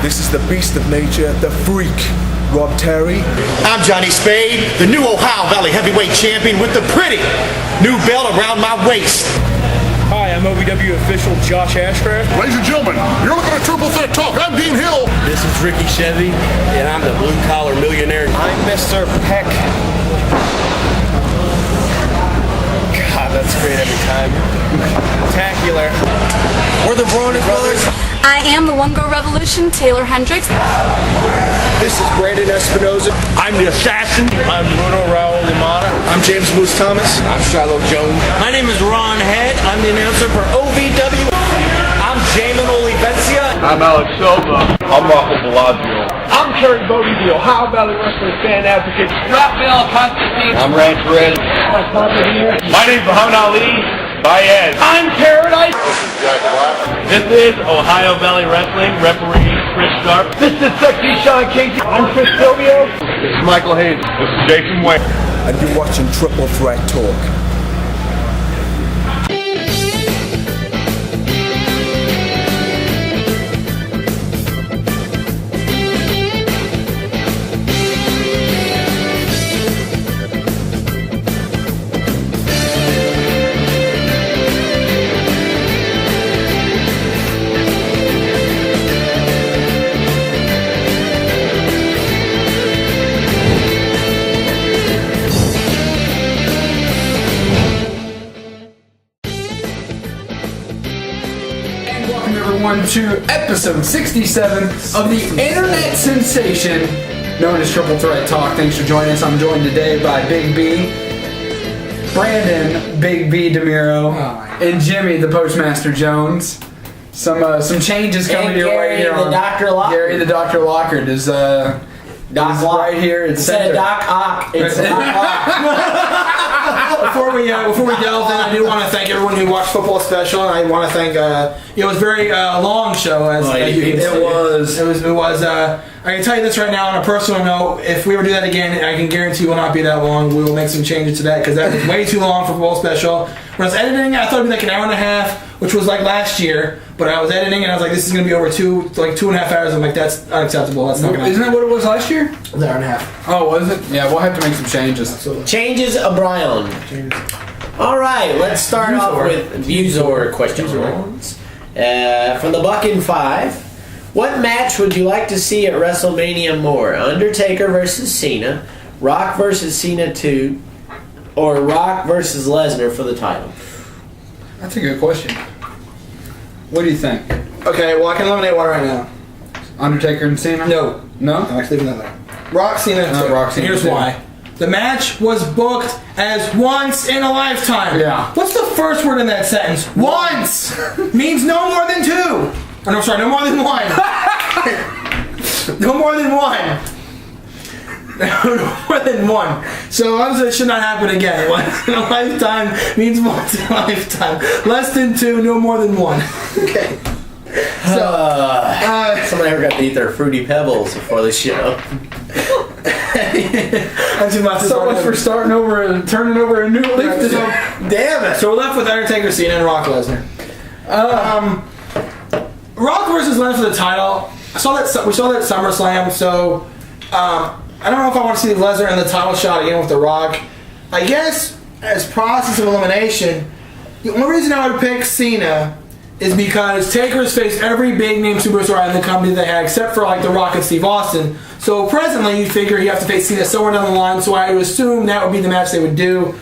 This is the beast of nature, the freak, Rob Terry. I'm Johnny Spade, the new Ohio Valley heavyweight champion with the pretty new belt around my waist. Hi, I'm OVW official Josh Ashcraft. Ladies and gentlemen, you're looking at Triple Threat Talk. I'm Dean Hill. This is Ricky Chevy, and I'm the blue-collar millionaire. I'm Mr. Peck. God, that's great every time. Spectacular. We're the Bronis Brothers. I am the One Girl Revolution, Taylor Hendricks. This is Brandon Espinoza. I'm the Assassin. I'm Bruno Raul Limata. I'm James Moose Thomas. I'm Shiloh Jones. My name is Ron Head. I'm the announcer for OVW. I'm Jamin Olivencia. I'm Alex Silva. I'm Rocco Bellagio. I'm Terry Bodie, the Ohio Valley Wrestling fan advocate. Raphael Constantine. I'm Rand Perez. My name's Muhammad Ali. Baez. I'm Paradise. This is Ohio Valley Wrestling. Referee Chris Sharp. This is Sexy Sean Casey. I'm Chris Silvio. This is Michael Hayes. This is Jason Wayne. And you're watching Triple Threat Talk. To episode 67 of the internet sensation known as Triple Threat Talk. Thanks for joining us. I'm joined today by Big B, Brandon Big B DeMiro, and Jimmy the Postmaster Jones. Some changes coming your way here on Dr. Locker. Gary the Dr. Locker is Doc Lock. right here. It's Instead of Doc Ock, it's Doc Lock. Before we delve in, I do want to thank everyone who watched Football Special, and I want to thank it was a very long show as you can see. It was. I can tell you this right now on a personal note. If we were to do that again, I can guarantee it will not be that long. We will make some changes to that because that was way too long for Football Special. When I was editing, I thought it'd be like an hour and a half, which was like last year. But I was editing and I was like, this is going to be over 2.5 hours. I'm like, that's unacceptable. That's not going to happen. Isn't that what it was last year? It was an hour and a half. Oh, was it? Yeah, we'll have to make some changes. Absolutely. Changes O'Brien. All right, let's start off with views or questions. From the Buckin' 5. What match would you like to see at WrestleMania more? Undertaker versus Cena, Rock versus Cena 2, or Rock versus Lesnar for the title? That's a good question. What do you think? Okay, well, I can eliminate one right now. Undertaker and Cena? No. No? I'm actually leaving that there. Rock, Cena, and Rock, Cena. Here's why. The match was booked as once in a lifetime. Yeah. What's the first word in that sentence? Once! Means no more than two. Oh, no, sorry, no more than one. No more than one. No more than one. So obviously it should not happen again. Once in a lifetime means once in a lifetime. Less than two, no more than one. Okay. So, somebody ever got to eat their Fruity Pebbles before the show? So much for starting over and turning over a new leaf. Damn it! So we're left with Undertaker, Cena, and Rock Lesnar. Rock versus Lesnar for the title. We saw that SummerSlam. So I don't know if I want to see Lesnar in the title shot again with the Rock. I guess as process of elimination, the only reason I would pick Cena is because Taker has faced every big name superstar in the company they had except for like The Rock and Steve Austin. So presently you figure you have to face Cena somewhere down the line, so I would assume that would be the match they would do.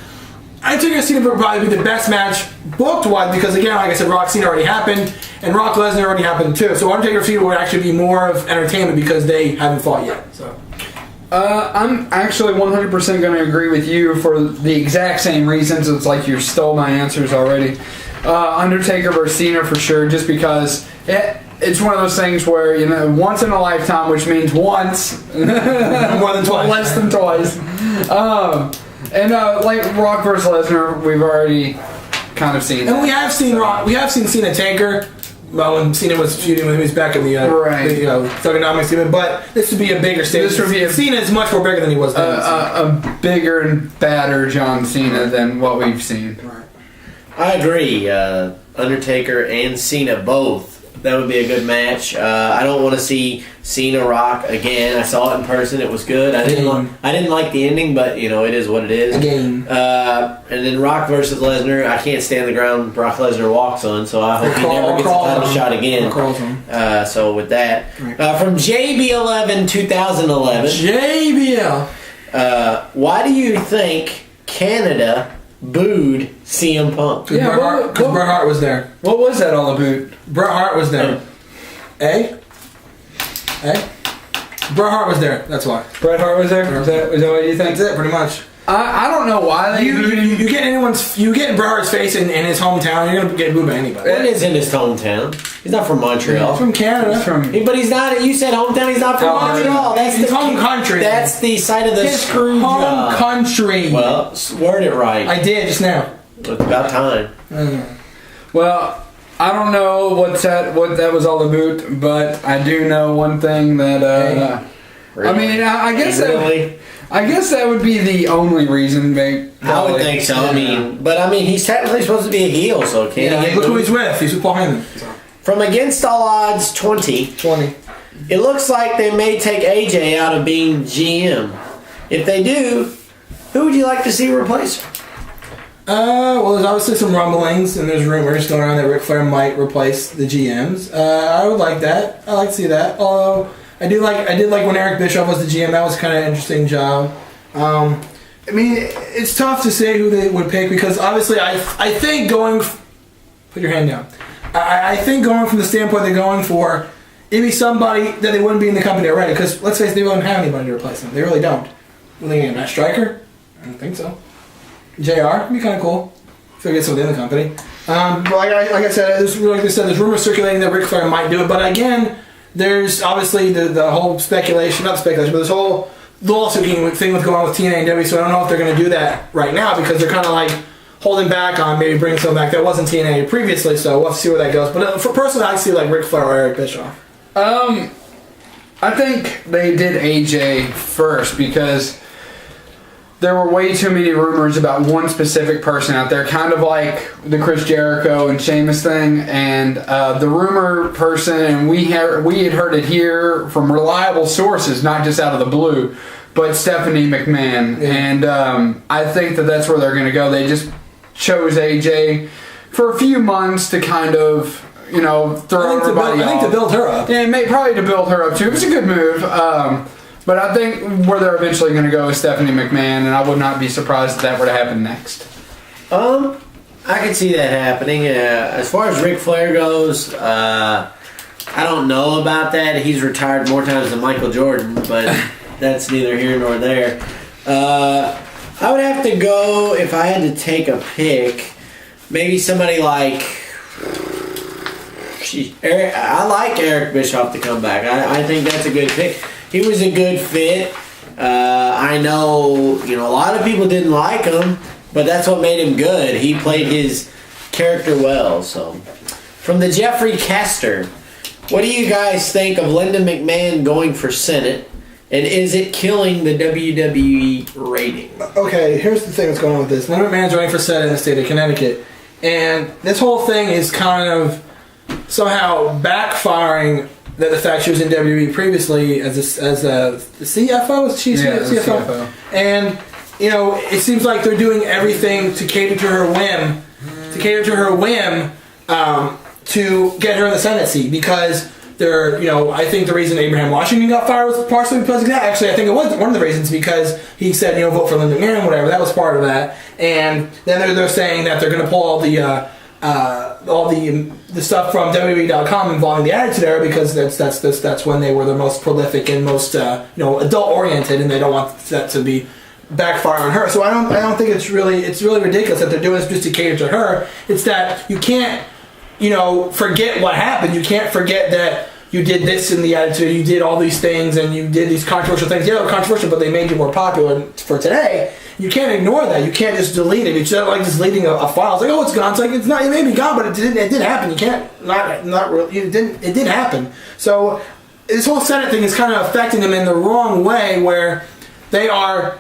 I think Cena would probably be the best match booked-wise because again, like I said, Rock Cena already happened and Rock Lesnar already happened too. So Undertaker Cena would actually be more of entertainment because they haven't fought yet. So I'm actually 100% going to agree with you for the exact same reasons. It's like you stole my answers already. Undertaker versus Cena for sure, just because it's one of those things where, you know, once in a lifetime, which means once, more than twice, less than twice. Like Rock versus Lesnar, we've already kind of seen. And we have seen Rock. We have seen Cena Taker. Well, when Cena was feuding with him, he was back in the Thugonomics even. But this would be a bigger stage. This would be Cena is much more bigger than he was then. A bigger and badder John Cena than what we've seen. Right. I agree. Undertaker and Cena both That would be a good match. I don't want to see Cena Rock again. I saw it in person. It was good. I didn't like the ending, but it is what it is. Again. And then Rock versus Lesnar. I can't stand the ground Brock Lesnar walks on, so I hope he never gets a title shot again. So with that, from JB11 2011. JBL. Why do you think Canada booed CM Punk? Because Bret Hart was there. What was that all about? Bret Hart was there. Bret Hart was there. That's why. Bret Hart was there? Is that what you think? That's it, pretty much. I don't know why they you get Bret Hart's face in his hometown, you're gonna get booed by anybody. What is in his hometown? He's not from Montreal. He's from Canada. But he's not. You said hometown. He's not from Montreal. That's his home country. That's the site of the screw home country. Well, word it right. I did just now. It's about time. Well, I don't know what that was all about, but I do know one thing that. Really? I mean, I guess that would be the only reason. I would think so. Yeah. He's technically supposed to be a heel, so can't look who he's with. He's with Paul Heyman. From Against All Odds 20. It looks like they may take AJ out of being GM. If they do, who would you like to see replace her? Well, there's obviously some rumblings and there's rumors going around that Ric Flair might replace the GMs. I would like that. I like to see that. Although I did like when Eric Bischoff was the GM. That was kind of an interesting job. It's tough to say who they would pick because obviously I think put your hand down. I think going from the standpoint they're going for, it'd be somebody that they wouldn't be in the company already. Because let's face it, they don't have anybody to replace them. They really don't. Will they get Matt Striker? I don't think so. JR would be kind of cool if they get somebody in the company. But like I said, there's rumors circulating that Ric Flair might do it. But again, there's obviously the whole speculation, not speculation, but this whole lawsuit thing with going on with TNA and WWE. So I don't know if they're going to do that right now because they're kind of like holding back on maybe bringing someone back that wasn't TNA previously, so we'll have to see where that goes. But for personally, I see like Ric Flair or Eric Bischoff. I think they did AJ first because there were way too many rumors about one specific person out there, kind of like the Chris Jericho and Sheamus thing, and the rumor person, and we had heard it here from reliable sources, not just out of the blue, but Stephanie McMahon, and I think that's where they're going to go. They just chose AJ for a few months to kind of, throw everybody off. I think to build her up. Yeah, probably to build her up too. It was a good move. But I think where they're eventually going to go is Stephanie McMahon, and I would not be surprised if that were to happen next. I can see that happening. As far as Ric Flair goes, I don't know about that. He's retired more times than Michael Jordan, but that's neither here nor there. I would have to go, if I had to take a pick, maybe somebody like... I like Eric Bischoff to come back. I think that's a good pick. He was a good fit. I know, a lot of people didn't like him, but that's what made him good. He played his character well. So, from the Jeffrey Caster, what do you guys think of Linda McMahon going for Senate? And is it killing the WWE rating? Okay, here's the thing that's going on with this. Linda McMahon's running for Senate in the state of Connecticut. And this whole thing is kind of somehow backfiring that the fact she was in WWE previously as the CFO. She's CFO. And, it seems like they're doing everything to cater to her whim. To get her in the Senate seat because I think the reason Abraham Washington got fired was partially because of that. Actually, I think it was one of the reasons because he said, vote for Linda McMahon, whatever. That was part of that. And then they're saying that they're going to pull all the stuff from WWE.com involving the Attitude Era because that's when they were the most prolific and most adult oriented, and they don't want that to be backfire on her. So I don't think it's really ridiculous that they're doing this just to cater to her. It's that you can't forget what happened. You can't forget that you did this in the Attitude, you did all these things, and you did these controversial things. Yeah, they were controversial, but they made you more popular for today. You can't ignore that. You can't just delete it. It's not like just deleting a file. It's like, it's gone. It's like, it's not. It may be gone, but it did happen. You can't not really. It did happen. So this whole Senate thing is kind of affecting them in the wrong way, where they are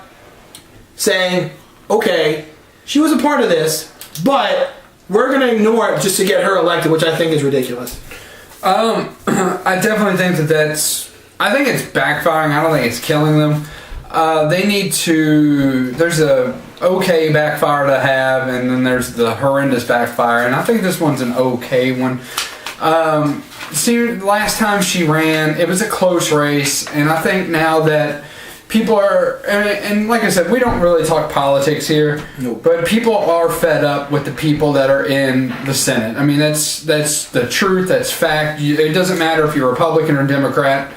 saying, okay, she was a part of this, but we're going to ignore it just to get her elected, which I think is ridiculous. I definitely think I think it's backfiring. I don't think it's killing them. They need to. There's a okay backfire to have, and then there's the horrendous backfire, and I think this one's an okay one. Last time she ran, it was a close race, and I think now that people are, and like I said, we don't really talk politics here, but people are fed up with the people that are in the Senate. I mean, that's the truth, that's fact. It doesn't matter if you're Republican or Democrat.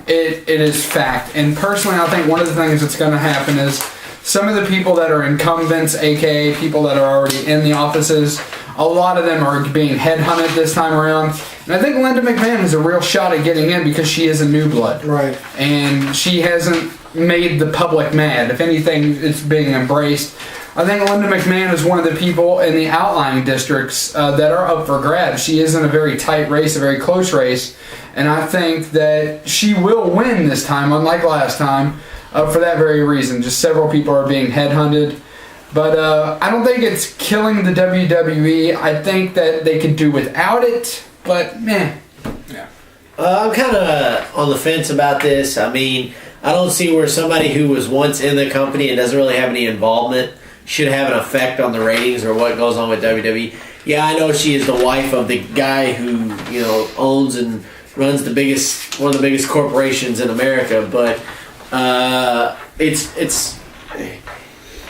It is fact. And personally, I think one of the things that's going to happen is some of the people that are incumbents, aka people that are already in the offices, a lot of them are being headhunted this time around. And I think Linda McMahon has a real shot at getting in because she is a new blood. Right. And she hasn't made the public mad. If anything, it's being embraced. I think Linda McMahon is one of the people in the outlying districts that are up for grabs. She is in a very tight race, a very close race. And I think that she will win this time, unlike last time, for that very reason. Just several people are being headhunted. But I don't think it's killing the WWE. I think that they could do without it, but meh. Yeah. I'm kind of on the fence about this. I mean, I don't see where somebody who was once in the company and doesn't really have any involvement should have an effect on the ratings or what goes on with WWE. Yeah, I know she is the wife of the guy who, owns and runs one of the biggest corporations in America, but it's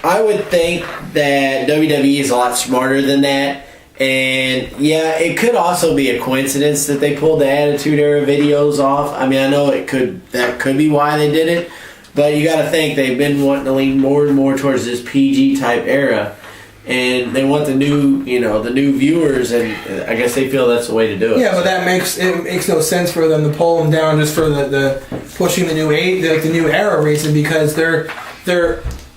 I would think that WWE is a lot smarter than that. And yeah, it could also be a coincidence that they pulled the Attitude Era videos off. I mean, I know that could be why they did it, but you got to think they've been wanting to lean more and more towards this PG type era, and they want the new viewers, and I guess they feel that's the way to do it. Yeah, but that makes no sense for them to pull them down just for the pushing the new era reason, because they're.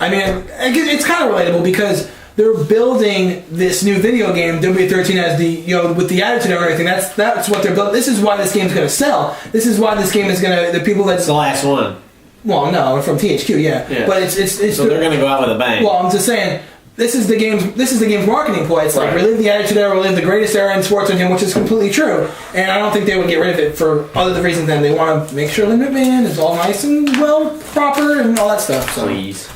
I mean, it's kind of relatable because they're building this new video game, WWE as with the attitude and everything. That's what they're building. This is why this game's going to sell. This is why this game is going to, the people that's... It's the last one. Well, no, from THQ, yeah. But it's so they're going to go out with a bang. Well, I'm just saying, this is the game's marketing play. It's like, relive the attitude era, relive the greatest era in sports entertainment, which is completely true. And I don't think they would get rid of it for other reasons than they want to make sure Linda McMahon is all nice and well, proper, and all that stuff. So. Please.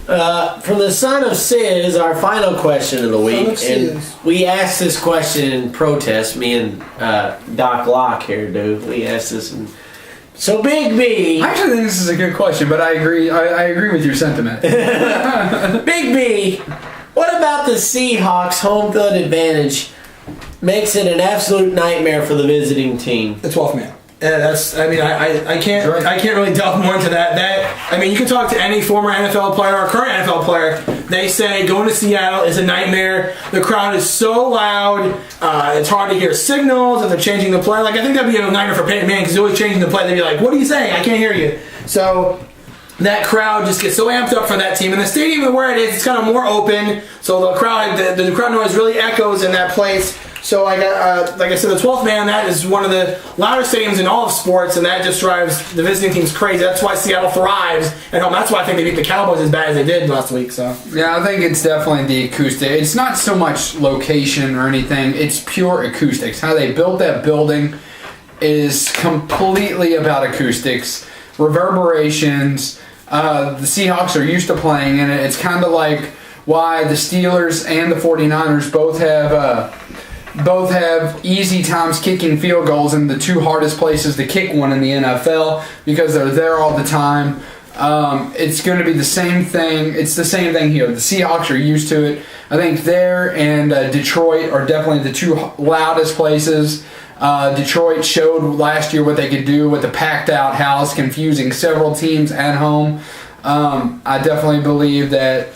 From the son of Sis, our final question of the week, and we asked this question in protest. Me and Doc Locke here, dude. We asked this, so Big B. I actually think this is a good question, but I agree. I agree with your sentiment. Big B, what about the Seahawks' home field advantage makes it an absolute nightmare for the visiting team? The 12th man. I can't really delve more into that. You can talk to any former NFL player or current NFL player. They say going to Seattle is a nightmare. The crowd is so loud. It's hard to hear signals if they're changing the play. I think that'd be a nightmare for Peyton Manning because he's always changing the play. They'd be like, "What are you saying? I can't hear you." So that crowd just gets so amped up for that team. And the stadium where it is, it's kind of more open. So the crowd noise really echoes in that place. So like I said, the 12th man, that is one of the loudest stadiums in all of sports, and that just drives the visiting teams crazy. That's why Seattle thrives at home. That's why I think they beat the Cowboys as bad as they did last week. So yeah, I think it's definitely the acoustic. It's not so much location or anything. It's pure acoustics. How they built that building is completely about acoustics, reverberations. The Seahawks are used to playing in it. It's kind of like why the Steelers and the 49ers both have easy times kicking field goals in the two hardest places to kick one in the NFL because they're there all the time. It's going to be the same thing. It's the same thing here. The Seahawks are used to it. I think there and Detroit are definitely the two loudest places. Detroit showed last year what they could do with a packed out house, confusing several teams at home. I definitely believe that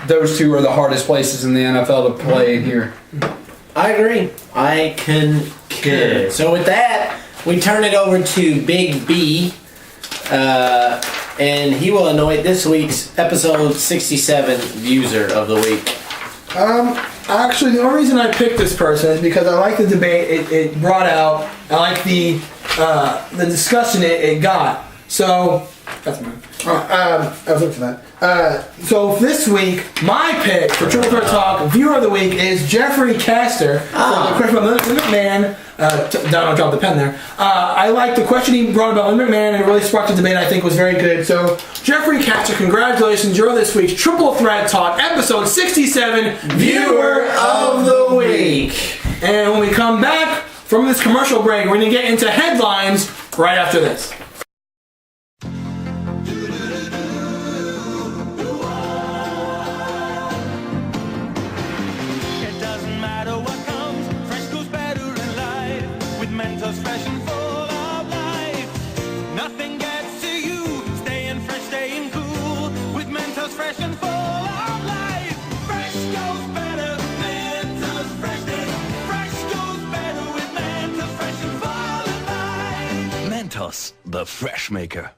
those two are the hardest places in the NFL to play in here. I agree. I concur. So with that, we turn it over to Big B, and he will anoint this week's episode 67 User of the Week. Actually, the only reason I picked this person is because I like the debate it brought out. I like the discussion it got. So that's mine. I was looking for that. So this week, my pick for Triple Threat Talk Viewer of the Week is Jeffrey Caster from the McMahon Donald dropped the pen there. I like the question he brought about Lynn McMahon, and it really sparked the debate. I think was very good. So, Jeffrey Catcher, congratulations! You're this week's Triple Threat Talk, episode 67, Viewer of the Week. And when we come back from this commercial break, we're going to get into headlines right after this. The Fresh Maker.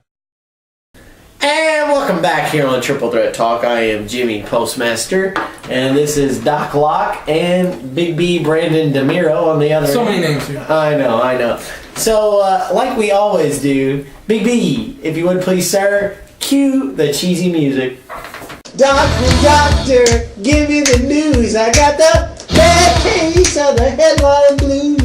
And welcome back here on Triple Threat Talk. I am Jimmy Postmaster, and this is Doc Locke and Big B Brandon DeMiro on the other So end. many names here. I know. So, like we always do, Big B, if you would please, sir, cue the cheesy music. Doctor, give me the news. I got the bad case of the headline blues.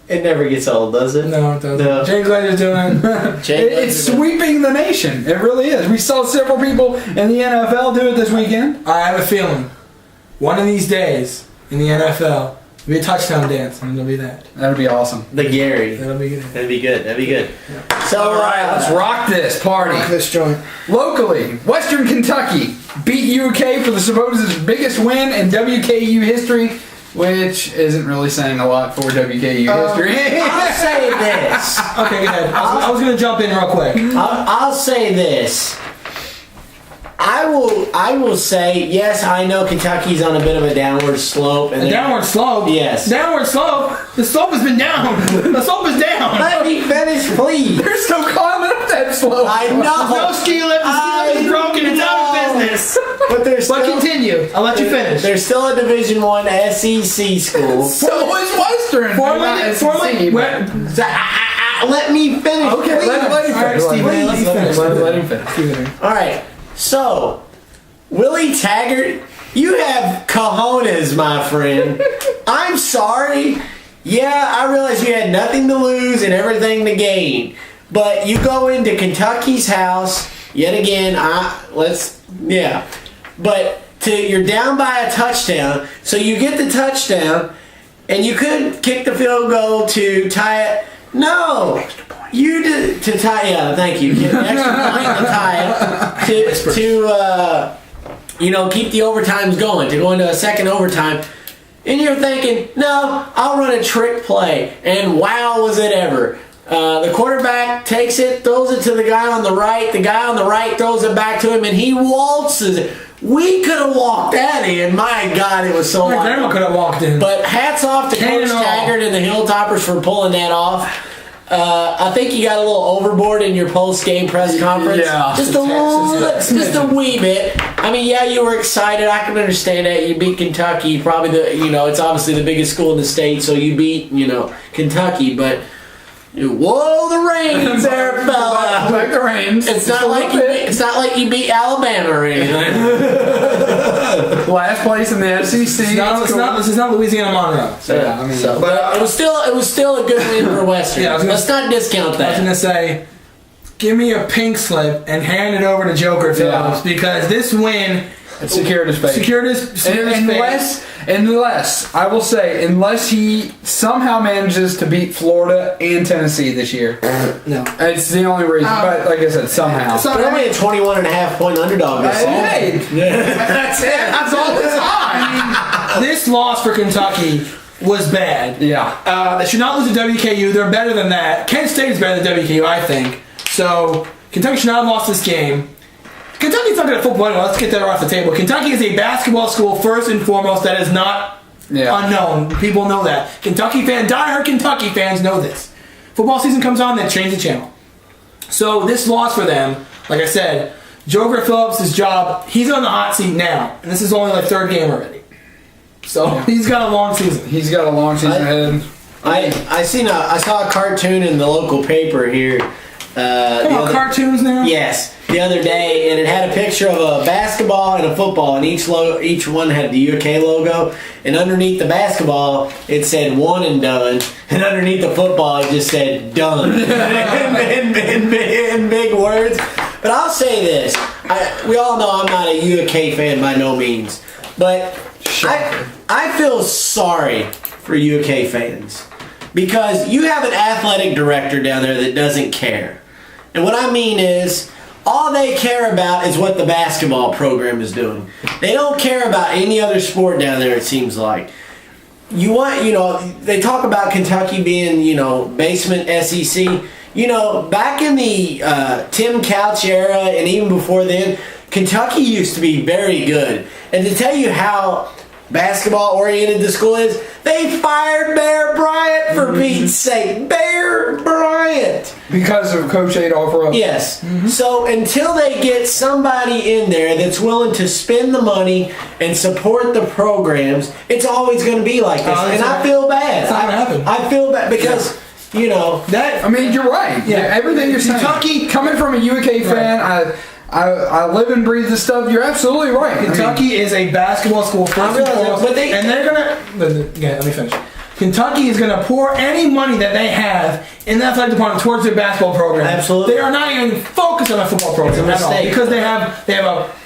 It never gets old, does it? No, it doesn't. No. Jay Glader's doing. It's sweeping the nation. It really is. We saw several people in the NFL do it this weekend. I have a feeling one of these days in the NFL there'll be a touchdown dance, and it'll be that. That'd be awesome. The Gary. That'll be good. That'd be good. Yeah. So, all right, let's rock this party. Rock this joint. Locally, Western Kentucky beat UK for the supposed biggest win in WKU history, which isn't really saying a lot for WKU history. I'll say this. Okay, go ahead. I was going to jump in real quick. I'll say this. I will say, yes, I know Kentucky's on a bit of a downward slope. And Downward slope? Yes. Downward slope? The slope has been down. The slope is down. Let me finish, please. There's no climbing up that slope. I know. There's no ski lift. The ski lift is broken. It's out of business. But there's But still, continue. I'll let you finish. There's still a Division I SEC school. So is Western. Formerly, Let me finish. Okay, please. let him All right, finish. Steve, Let him finish. All right. So, Willie Taggart, you have cojones, my friend. I'm sorry. Yeah, I realize you had nothing to lose and everything to gain. But you go into Kentucky's house, yet again, But you're down by a touchdown, so you get the touchdown, and you could kick the field goal to tie it. No, you did to tie. Yeah, thank you. Get an extra point to tie it to keep the overtimes going, to go into a second overtime. And you're thinking, no, I'll run a trick play, and wow, was it ever. The quarterback takes it, throws it to the guy on the right. The guy on the right throws it back to him, and he waltzes it. We could have walked that in. My God, it was so My grandma could have walked in. But hats off to Coach Taggart and the Hilltoppers for pulling that off. I think you got a little overboard in your post-game press conference. Yeah. Just a wee bit. I mean, yeah, you were excited. I can understand that. You beat Kentucky. Probably it's obviously the biggest school in the state, so you beat, Kentucky, but whoa, the reins there, fella. Like the reins. It's not like you beat Alabama or anything. Last place in the SEC. This is not Louisiana Monroe. So yeah, I mean, but it was still a good win for Western. Yeah, let's not discount that. I was gonna say, give me a pink slip and hand it over to Joker Phillips because this win secured his fate. Unless I will say, unless he somehow manages to beat Florida and Tennessee this year. No, it's the only reason. But like I said, somehow. They're only a 21.5-point underdog this season. Hey, that's it. That's all the time. This loss for Kentucky was bad. Yeah. They should not lose to WKU. They're better than that. Kent State is better than WKU, I think. So Kentucky should not have lost this game. Kentucky's not going to football. Let's get that off the table. Kentucky is a basketball school first and foremost. That is not unknown. People know that. Diehard Kentucky fans know this. Football season comes on, they change the channel. So this loss for them, like I said, Joker Phillips' job, he's on the hot seat now. And this is only like third game already. So he's got a long season. He's got a long season ahead. I saw a cartoon in the local paper here. Cartoons now? Yes. the other day, and it had a picture of a basketball and a football, and each one had the UK logo. And underneath the basketball, it said "one and done," and underneath the football, it just said "done" in big words. But I'll say this: we all know I'm not a UK fan by no means, but I feel sorry for UK fans because you have an athletic director down there that doesn't care. And what I mean is, all they care about is what the basketball program is doing. They don't care about any other sport down there, it seems like. They talk about Kentucky being, basement SEC. Back in the Tim Couch era and even before then, Kentucky used to be very good. And to tell you how basketball-oriented the school is, they fired Bear Bryant, for Pete's sake. Bear Bryant! Because of Coach Adolph Russell. Yes. Mm-hmm. So until they get somebody in there that's willing to spend the money and support the programs, it's always going to be like this. And I feel bad. It's not going to happen. I feel bad because... I mean, you're right. Yeah, everything you're saying. Kentucky, coming from a UK fan, I live and breathe this stuff. You're absolutely right. Kentucky is a basketball school first and foremost, and they're gonna. Yeah, let me finish. Kentucky is going to pour any money that they have in the athletic department towards their basketball program. Absolutely. They are not even focused on the football program at all because they have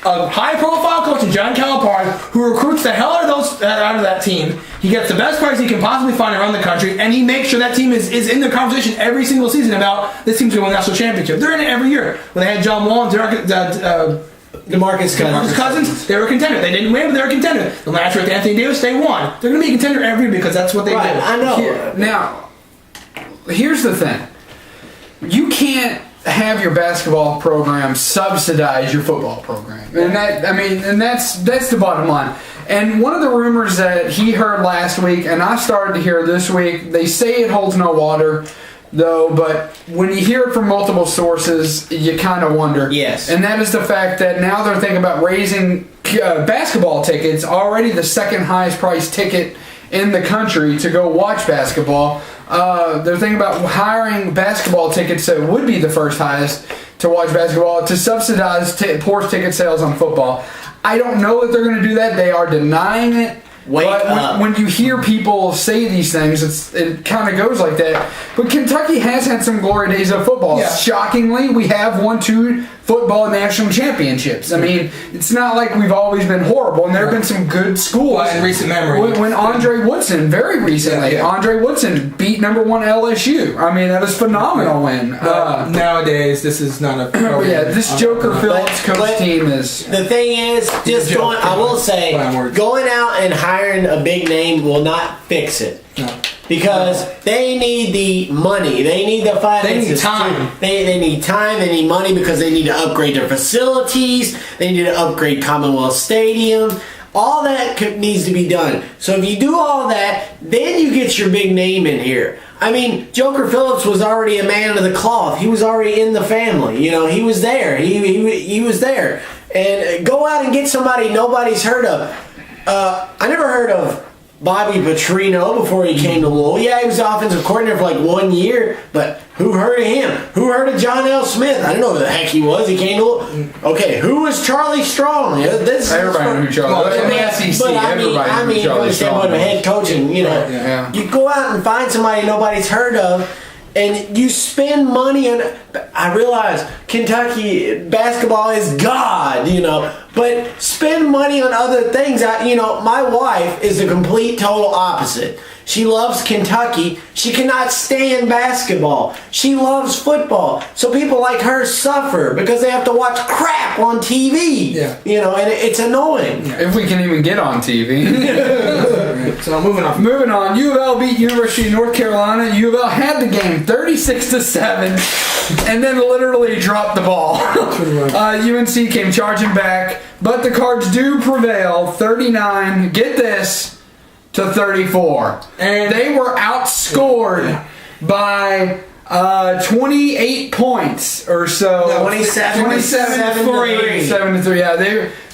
a high-profile coach in John Calipari who recruits the hell out of that team. He gets the best players he can possibly find around the country, and he makes sure that team is in the conversation every single season about this team's going to win the national championship. They're in it every year. When they had John Wall and DeMarcus Cousins, they were a contender. They didn't win, but they were a contender. The last year with Anthony Davis, they won. They're going to be a contender every year because that's what they do. I know. Now, here's the thing. You can't have your basketball program subsidize your football program. And that's the bottom line. And one of the rumors that he heard last week, and I started to hear this week, they say it holds no water, though, but when you hear it from multiple sources, you kind of wonder. Yes. And that is the fact that now they're thinking about raising basketball tickets, already the second highest priced ticket in the country to go watch basketball. They're thinking about hiring basketball tickets that would be the first highest to watch basketball to subsidize poor ticket sales on football. I don't know that they're going to do that. They are denying it. When you hear people say these things, it kind of goes like that. But Kentucky has had some glory days of football. Yeah. Shockingly, we have won 2 football national championships. I mean, it's not like we've always been horrible, and there have been some good schools. In recent memory. When Andre Woodson, very recently, Andre Woodson beat #1 LSU. I mean, that was a phenomenal win. Nowadays, this is not a... this Joker Phillips coach team is... The thing is, going out and hiring a big name will not fix it. No. Because they need the money. They need the finances. They need time. They need time. They need money because they need to upgrade their facilities. They need to upgrade Commonwealth Stadium. All that needs to be done. So if you do all that, then you get your big name in here. I mean, Joker Phillips was already a man of the cloth. He was already in the family. He was there. He was there. And go out and get somebody nobody's heard of. I never heard of Bobby Petrino before he came to Louisville. Yeah, he was the offensive coordinator for like 1 year, but who heard of him? Who heard of John L. Smith? I didn't know who the heck he was. He came to Louisville. Okay, who was Charlie Strong? Everybody knew Charlie. In the SEC, everybody knew Charlie Strong. But head coaching, you go out and find somebody nobody's heard of, and you spend money on. I realize Kentucky basketball is God, but spend money on other things. My wife is the complete total opposite. She loves Kentucky. She cannot stand basketball. She loves football. So people like her suffer because they have to watch crap on TV. Yeah. And it's annoying. If we can even get on TV. So moving on. Moving on. U of L beat University of North Carolina. U of L had the game 36-7 and then literally dropped the ball. UNC came charging back, but the Cards do prevail 39. Get this. To 34. And they were outscored by 28 points or so. 27-3. 7-3. Yeah,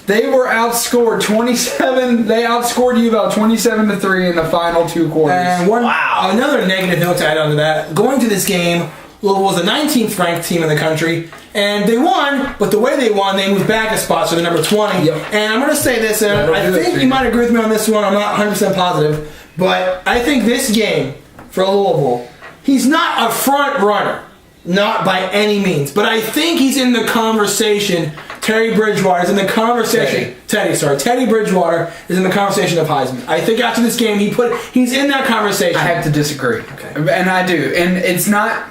they were outscored 27. They outscored U of L 27-3 in the final 2 quarters. And another negative note to add on to that. Going to this game, Louisville was the 19th ranked team in the country, and they won. But the way they won, they moved back a spot, so they're number 20. Yep. And I'm going to say this, and I think you might agree with me on this one. I'm not 100% positive, but I think this game for Louisville, he's not a front runner, not by any means, but I think he's in the conversation. Teddy Bridgewater is in the conversation. Teddy Bridgewater is in the conversation of Heisman. I think after this game, he's in that conversation. I have to disagree. Okay. And I do. And it's not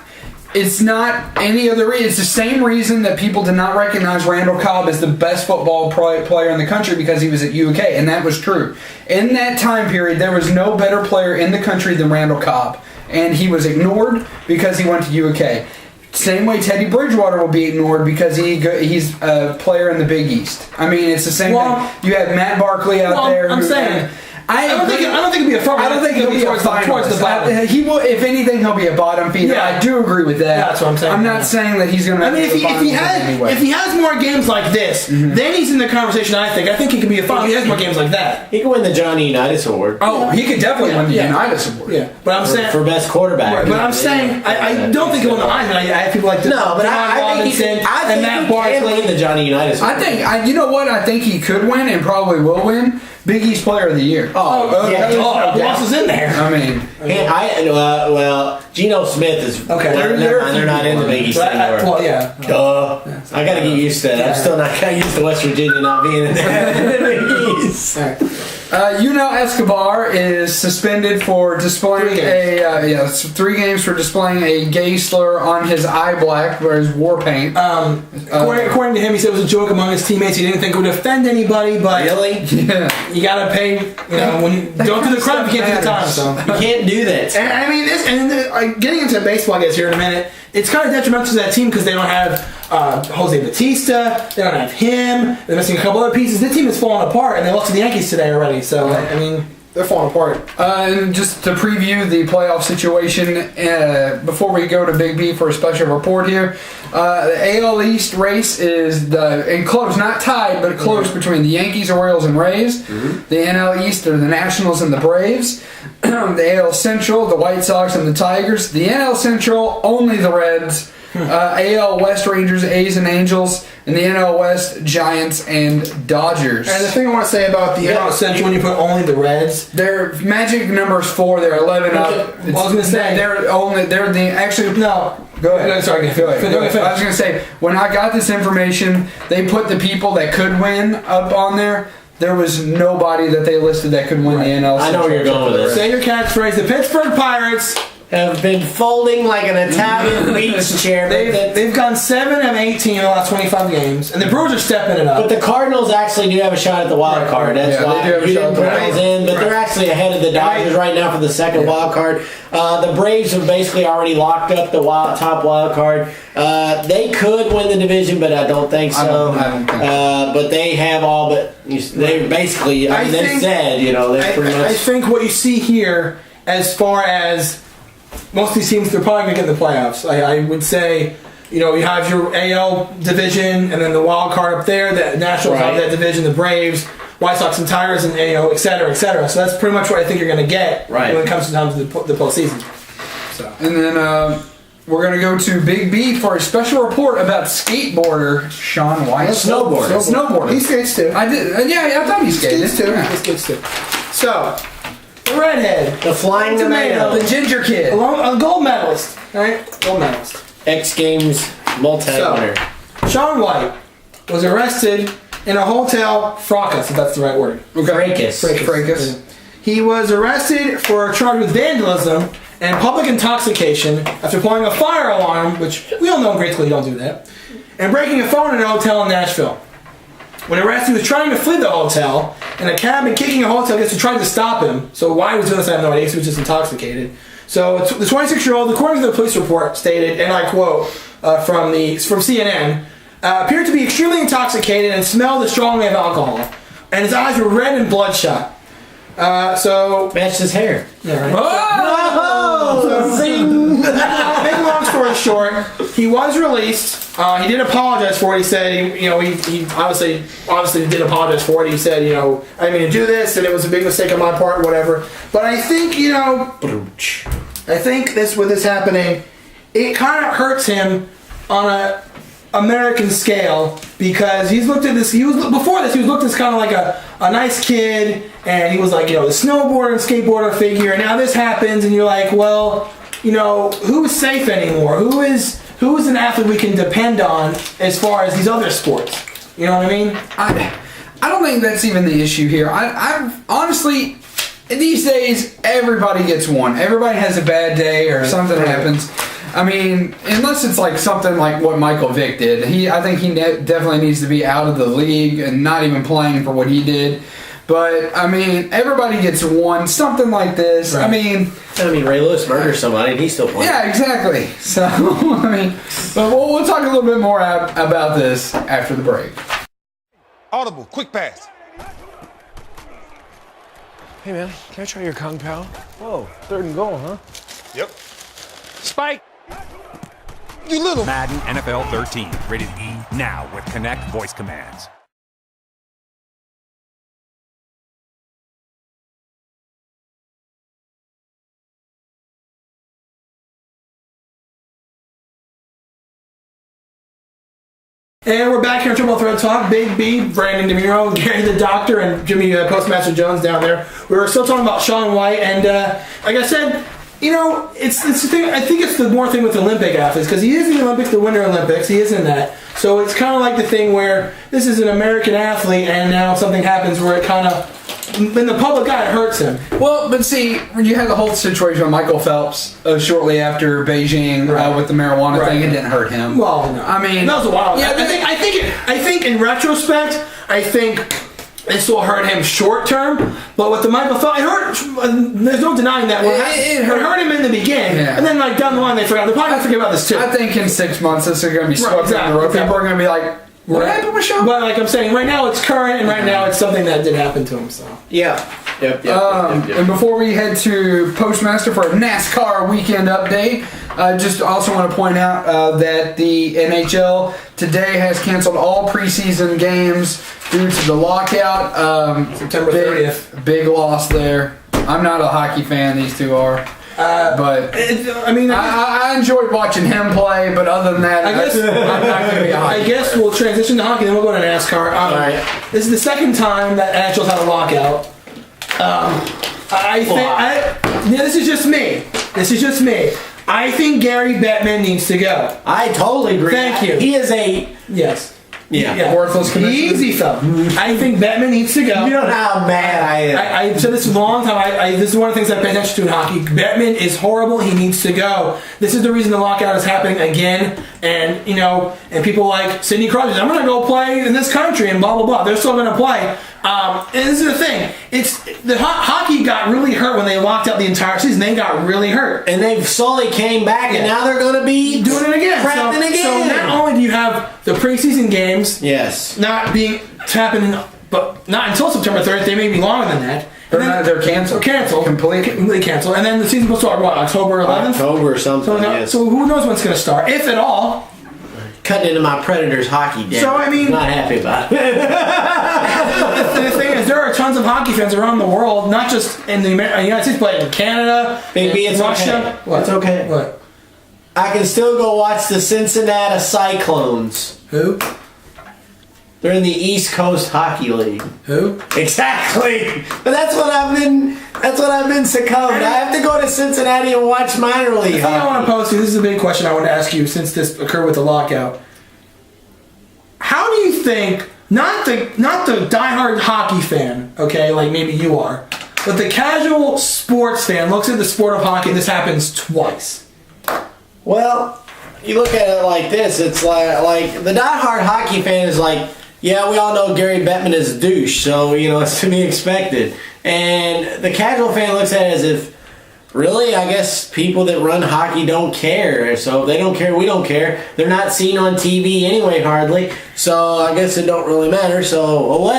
any other reason. It's the same reason that people did not recognize Randall Cobb as the best football player in the country because he was at UK, and that was true. In that time period, there was no better player in the country than Randall Cobb, and he was ignored because he went to UK. Same way Teddy Bridgewater will be ignored because he's a player in the Big East. I mean, it's the same thing. You have Matt Barkley out there. I'm saying. I don't think it'll be a front. I don't think he'll be towards the bottom. He will, if anything, he'll be a bottom feeder. Yeah. I do agree with that. Yeah, that's what I'm saying. I'm not saying that he's going to. I mean, if he has more games like this, then he's in the conversation. I think he could be a final. He has more games like that. He could win the Johnny Unitas Award. Oh, he could definitely win the Unitas Award. Yeah, but I'm saying for best quarterback. Right, but I'm saying I don't think he'll win the Heisman. I have people like I think Matt Barkley win the Johnny Unitas Award. I think you know what I think he could win and probably will win. Big East Player of the Year. Who else is in there? I mean, Geno Smith is okay. They're not in the Big East anymore. Well, yeah. Duh. I got to get used to that. I'm still not used to West Virginia not being in the Big East. Escobar is suspended for displaying 3 games for displaying a gay slur on his eye black, or his war paint. According to him, he said it was a joke among his teammates. He didn't think it would offend anybody, but yeah, you gotta pay. When you don't do the crime, you can't do the time. So you can't do that. And I mean, getting into baseball, I guess here in a minute. It's kind of detrimental to that team because they don't have Jose Batista. They don't have him. They're missing a couple other pieces. This team is falling apart, and they lost to the Yankees today already. So I mean, they're falling apart. And just to preview the playoff situation, before we go to Big B for a special report here, the AL East race is close, not tied, but close between the Yankees, Orioles, and Rays. The NL East are the Nationals and the Braves. The AL Central, the White Sox and the Tigers. The NL Central, only the Reds. AL West, Rangers, A's, and Angels. And the NL West, Giants and Dodgers. And the thing I want to say about the NL Central, when you put only the Reds, their magic number is 4. They're 11 up. I was going to say they're actually no. Go ahead. Sorry, go ahead. I was going to say, when I got this information, they put the people that could win up on there. There was nobody that they listed that could win the NL Central. I know where you're going with this. Say your catchphrase. The Pittsburgh Pirates have been folding like an Italian beach chair. They've gone 7 of 18 in the last 25 games, and the Brewers are stepping it up. But the Cardinals actually do have a shot at the wild card. That's why you didn't put those in. But they're actually ahead of the Dodgers right now for the second wild card. The Braves have basically already locked up the top wild card. They could win the division, but I don't think so. I don't think so. But they have all but they basically. They said they're pretty much. I think what you see here, as far as most of these teams, they're probably going to get in the playoffs. I would say, you have your AL division and then the wild card up there. The Nationals have that division, the Braves, White Sox and Tigers, and et cetera, et cetera. So that's pretty much what I think you're going to get when it comes to the postseason. So. And then we're going to go to Big B for a special report about skateboarder Shaun White. Snowboarder. He skates too. I thought he skated. He skates too. So. The redhead, the flying tomato, the ginger kid, a gold medalist, right? Gold medalist, X Games multi-winner. Shaun White was arrested in a hotel fracas, if that's the right word. Fracas. He was arrested for a charge with vandalism and public intoxication after pulling a fire alarm, which we all know in grade school you don't do that, and breaking a phone in a hotel in Nashville. When arrested, he was trying to flee the hotel, and a cab and kicking a hotel guest who tried to stop him. So why he was doing this, I have no idea, because he was just intoxicated. So the 26-year-old, according to the police report, stated, and I quote from CNN, appeared to be extremely intoxicated and smelled strongly of alcohol, and his eyes were red and bloodshot. So matched his hair. Yeah, right. Oh! Zing! Make a long story short, he was released. He did apologize for it. He said, he obviously did apologize for it. He said, I didn't mean to do this, and it was a big mistake on my part, whatever. But I think, I think with this happening, it kind of hurts him on a American scale because he's looked at this. Before this, he was looked at as kind of like a nice kid, and he was like, the snowboarder and skateboarder figure. And now this happens, and you're like, well, who's safe anymore? Who is an athlete we can depend on as far as these other sports? You know what I mean? I don't think that's even the issue here. I honestly, these days, everybody gets one. Everybody has a bad day or something happens. I mean, unless it's like something like what Michael Vick did. I think he definitely needs to be out of the league and not even playing for what he did. But, I mean, everybody gets one. Something like this. Right. I mean, Ray Lewis murdered somebody and he's still playing. Yeah, exactly. So, but we'll talk a little bit more about this after the break. Audible, quick pass. Hey, man, can I try your Kung Pao? Whoa, 3rd and goal, huh? Yep. Spike! You little... Madden NFL 13, rated E now with Connect voice commands. And we're back here at Triple Threat Talk. Big B, Brandon DeMuro, Gary the Doctor, and Jimmy Postmaster Jones down there. We were still talking about Shaun White, and like I said, it's the thing. I think it's the more thing with Olympic athletes because he is in the Olympics, the Winter Olympics. He is in that, so it's kind of like the thing where this is an American athlete, and now something happens where it kind of, in the public eye, it hurts him. Well, but see, you had the whole situation with Michael Phelps shortly after Beijing with the marijuana thing. It didn't hurt him. Well, no. I mean, that was a while. Yeah, I think in retrospect, this will hurt him short term, but with the Michael Phelps, it hurt. There's no denying that. It hurt him in the beginning, and then down the line they forgot. They're probably gonna forget about this too. I think in 6 months this is gonna be swept under the rug. People are gonna be like, "What happened with Shaun?" But like I'm saying, right now it's current, and right now it's something that did happen to him. So Yep. And before we head to Postmaster for a NASCAR weekend update, I just also want to point out that the NHL today has canceled all preseason games due to the lockout. September 30th. Big loss there. I'm not a hockey fan, these two are. But I enjoyed watching him play, but other than that, I'm not going to be a hockey player. We'll transition to hockey, then we'll go to NASCAR. All right. This is the second time that NHL's had a lockout. This is just me. I think Gary Bettman needs to go. I totally agree. Thank you. He is a... Yes. Yeah. Worthless commissioner. Easy fella. I think Bettman needs to go. You don't know how mad I am. I've said this a long time. This is one of the things I pay attention to in hockey. Bettman is horrible. He needs to go. This is the reason the lockout is happening again. And, and people like Sidney Crosby, I'm going to go play in this country and blah, blah, blah. They're still going to play. And this is the thing. Hockey got really hurt when they locked out the entire season. They got really hurt. And they've slowly came back, and now they're going to be doing it again. So not only do you have the preseason games not being happening, but not until September 3rd. They may be longer than that. They're canceled. Completely canceled. And then the season will start, October 11th? October or something, so who knows when it's going to start, if at all. Cutting into my Predators hockey day. So, not happy about it. The thing is, there are tons of hockey fans around the world, not just in the United States, but in Canada, it's Russia. Okay. It's okay. What? I can still go watch the Cincinnati Cyclones. Who? They're in the East Coast Hockey League. Who? Exactly. But that's what I've been succumbed. I have to go to Cincinnati and watch minor league. The thing I want to pose to you, this is a big question I want to ask you since this occurred with the lockout. How do you think, not the diehard hockey fan, okay, like maybe you are, but the casual sports fan looks at the sport of hockey and this happens twice? Well, you look at it like this. It's like the diehard hockey fan is like, yeah, we all know Gary Bettman is a douche, so, it's to be expected. And the casual fan looks at it as if, really, I guess people that run hockey don't care. So if they don't care, we don't care. They're not seen on TV anyway, hardly. So I guess it don't really matter. So,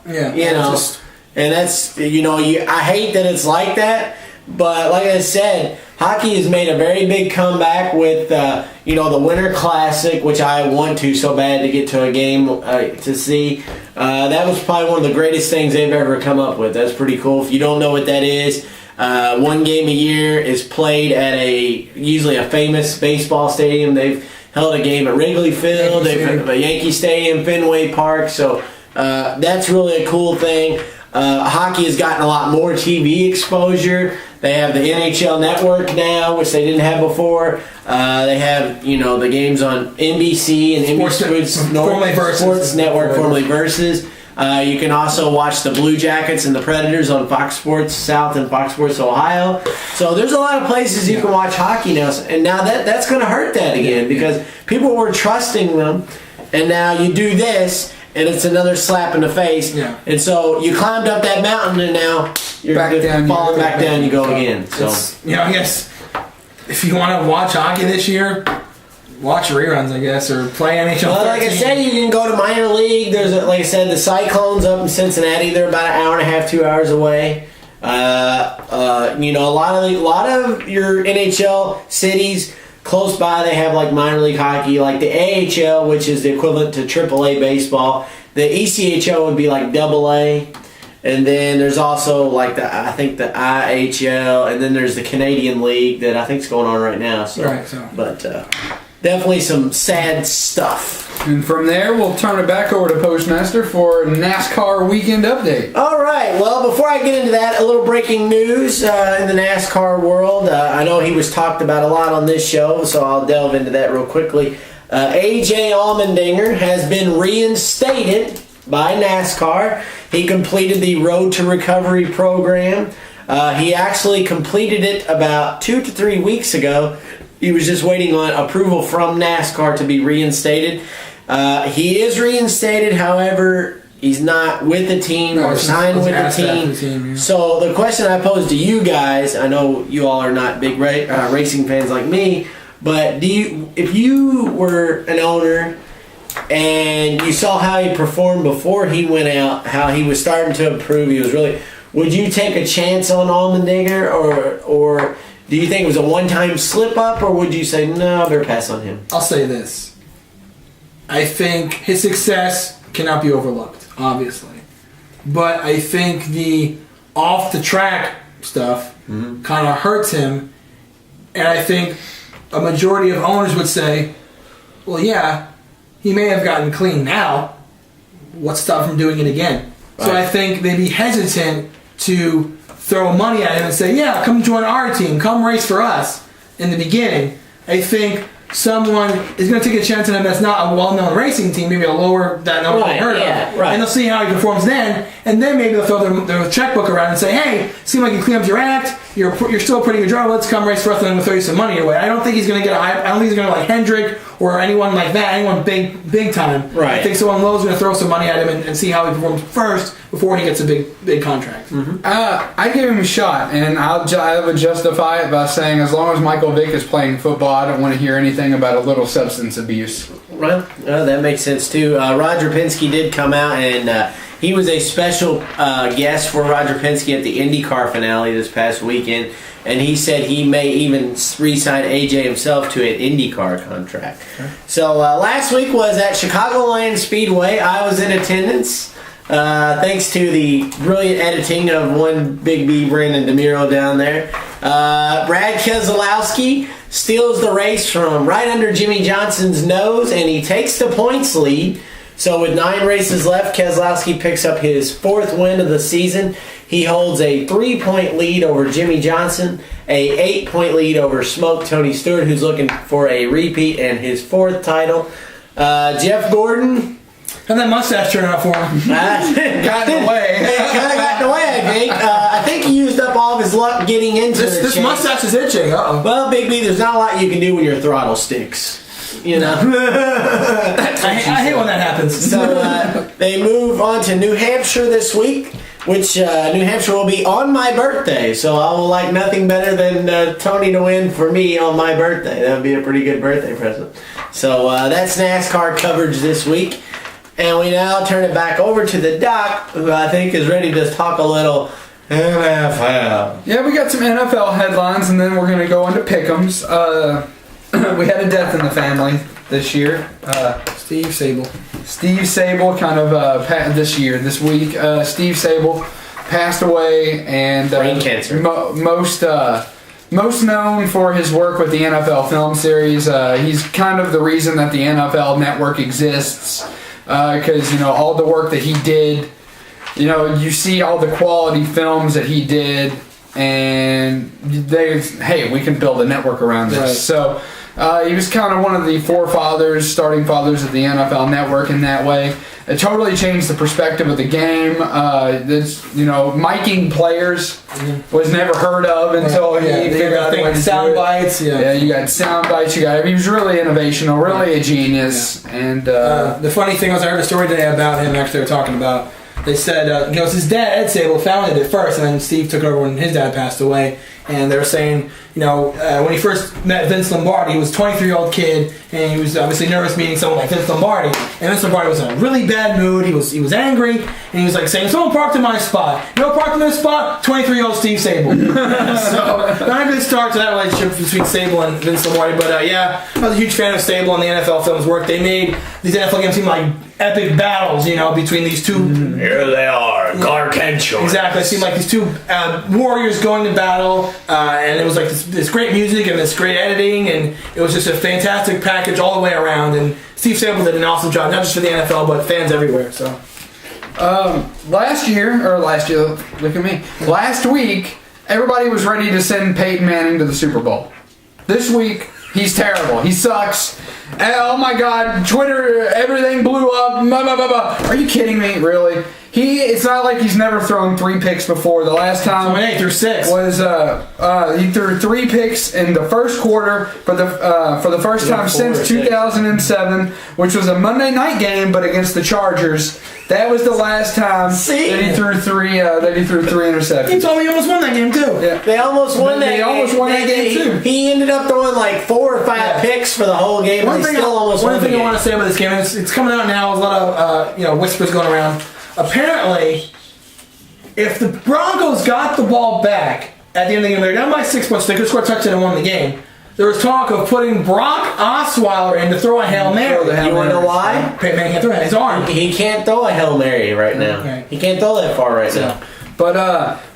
and that's, I hate that it's like that. But like I said, hockey has made a very big comeback with, the Winter Classic, which I want to so bad to get to a game to see. That was probably one of the greatest things they've ever come up with. That's pretty cool. If you don't know what that is, One game a year is played at usually a famous baseball stadium. They've held a game at Wrigley Field, they've had a Yankee Stadium, Fenway Park. So that's really a cool thing. Hockey has gotten a lot more TV exposure. They have the NHL Network now, which they didn't have before. They have, the games on NBC and NBC Sports Network, formerly Versus. You can also watch the Blue Jackets and the Predators on Fox Sports South and Fox Sports Ohio. So there's a lot of places you can watch hockey now. And now that's going to hurt that again because people were trusting them. And now you do this, and it's another slap in the face. Yeah. And so you climbed up that mountain, and now you're falling back down. You go again. So I guess if you want to watch hockey this year, watch reruns, I guess, or play NHL. Well, like I said, you can go to minor league. There's, like I said, the Cyclones up in Cincinnati. They're about an hour and a half, 2 hours away. A lot of your NHL cities close by, they have like minor league hockey, like the AHL, which is the equivalent to AAA baseball. The ECHL would be like AA. And then there's also like the IHL, and then there's the Canadian League that I think is going on right now. But definitely some sad stuff. And from there, we'll turn it back over to Postmaster for NASCAR weekend update. All right. Well, before I get into that, a little breaking news in the NASCAR world. I know he was talked about a lot on this show, so I'll delve into that real quickly. AJ Allmendinger has been reinstated by NASCAR. He completed the Road to Recovery program. He actually completed it about 2 to 3 weeks ago. He was just waiting on approval from NASCAR to be reinstated. He is reinstated, however, he's not with the team or signed with the team. So the question I pose to you guys, I know you all are not big racing fans like me, but if you were an owner and you saw how he performed before he went out, how he was starting to improve, would you take a chance on Allmendinger, or do you think it was a one-time slip-up, or would you say, no, I better pass on him? I'll say this. I think his success cannot be overlooked, obviously. But I think the off-the-track stuff kind of hurts him. And I think a majority of owners would say, well, yeah, he may have gotten clean now. What's stopped him doing it again? Right. So I think they'd be hesitant to throw money at him and say, yeah, come join our team, come race for us in the beginning. I think someone is going to take a chance on him that's not a well-known racing team, maybe a lower that no one heard of, and they'll see how he performs then, and then maybe they'll throw their checkbook around and say, hey, seem like you cleaned up your act, you're still a pretty good driver, let's come race for us and then we'll throw you some money your way. I don't think he's going to get I don't think he's going to like Hendrick or anyone like that, anyone big time. Right. I think someone low is going to throw some money at him and see how he performs first before he gets a big contract. I give him a shot, and I would justify it by saying as long as Michael Vick is playing football, I don't want to hear anything about a little substance abuse. Well, that makes sense too. Roger Penske did come out, and he was a special guest for Roger Penske at the IndyCar finale this past weekend, and he said he may even re-sign AJ himself to an IndyCar contract. Okay. So last week was at Chicagoland Speedway. I was in attendance. Thanks to the brilliant editing of one Big B, Brandon DeMiro down there. Brad Keselowski steals the race from right under Jimmy Johnson's nose, and he takes the points lead. So with 9 races left, Keselowski picks up his 4th win of the season. He holds a 3-point lead over Jimmy Johnson, a 8-point lead over Smoke Tony Stewart, who's looking for a repeat and his 4th title. Jeff Gordon, how'd that mustache turn out for him? Got in the way. Kind of got in the way, I think. I think he used up all of his luck getting into this mustache is itching. Uh-oh. Well, Big B, there's not a lot you can do when your throttle sticks. You know? I hate when that happens. So they move on to New Hampshire this week, which New Hampshire will be on my birthday. So I will like nothing better than Tony to win for me on my birthday. That would be a pretty good birthday present. So that's NASCAR coverage this week. And we now turn it back over to the doc, who I think is ready to talk a little NFL. Yeah, we got some NFL headlines, and then we're going to go into pick'ems. We had a death in the family this year. Steve Sable kind of this week. Steve Sable passed away, and brain cancer. Most known for his work with the NFL film series. He's kind of the reason that the NFL Network exists, because all the work that he did. You see all the quality films that he did, and we can build a network around this. Right. So he was kind of one of the starting fathers of the NFL Network in that way. It totally changed the perspective of the game. Miking players was never heard of until he figured out the way to sound bites. Yeah, you got sound bites. He was really innovational, really a genius. Yeah. And the funny thing was, I heard a story today about him. Actually, they were talking about. They said, his dad, Ed Sable, founded it first, and then Steve took over when his dad passed away. And they were saying, when he first met Vince Lombardi, he was a 23-year-old kid, and he was obviously nervous meeting someone like Vince Lombardi. And Vince Lombardi was in a really bad mood. He was angry, and he was like saying, "Someone parked in my spot. Parked in this spot? 23-year-old Steve Sable." So not a good start to that relationship between Sable and Vince Lombardi. But I was a huge fan of Sable and the NFL films work. They made these NFL games seem like epic battles, between these two. Here they are, Gargantuan. Exactly. It seemed like these two warriors going to battle, and it was like this great music and this great editing, and it was just a fantastic package all the way around. And Steve Sable did an awesome job, not just for the NFL, but fans everywhere. So, last week, everybody was ready to send Peyton Manning to the Super Bowl. This week, he's terrible. He sucks. And, oh my God, Twitter, everything blew up. Blah, blah, blah, blah. Are you kidding me? Really? It's not like he's never thrown 3 picks before. The last time he threw 6 was he threw 3 picks in the first quarter for the first time since 2007, which was a Monday night game, but against the Chargers. That was the last time that he threw 3 interceptions. He told me he almost won that game too. Yeah. They almost won that. They almost won that game too. He ended up throwing like 4 or 5 picks for the whole game. One thing I want to say about this game, and it's coming out now. There's a lot of whispers going around. Apparently, if the Broncos got the ball back at the end of the game, they're down by 6 points. They could score a touchdown and won the game. There was talk of putting Brock Osweiler in to throw a Hail Mary. You want to know why? Peyton Manning can't throw it. His arm. He can't throw a Hail Mary right now. Okay. He can't throw that far right now. But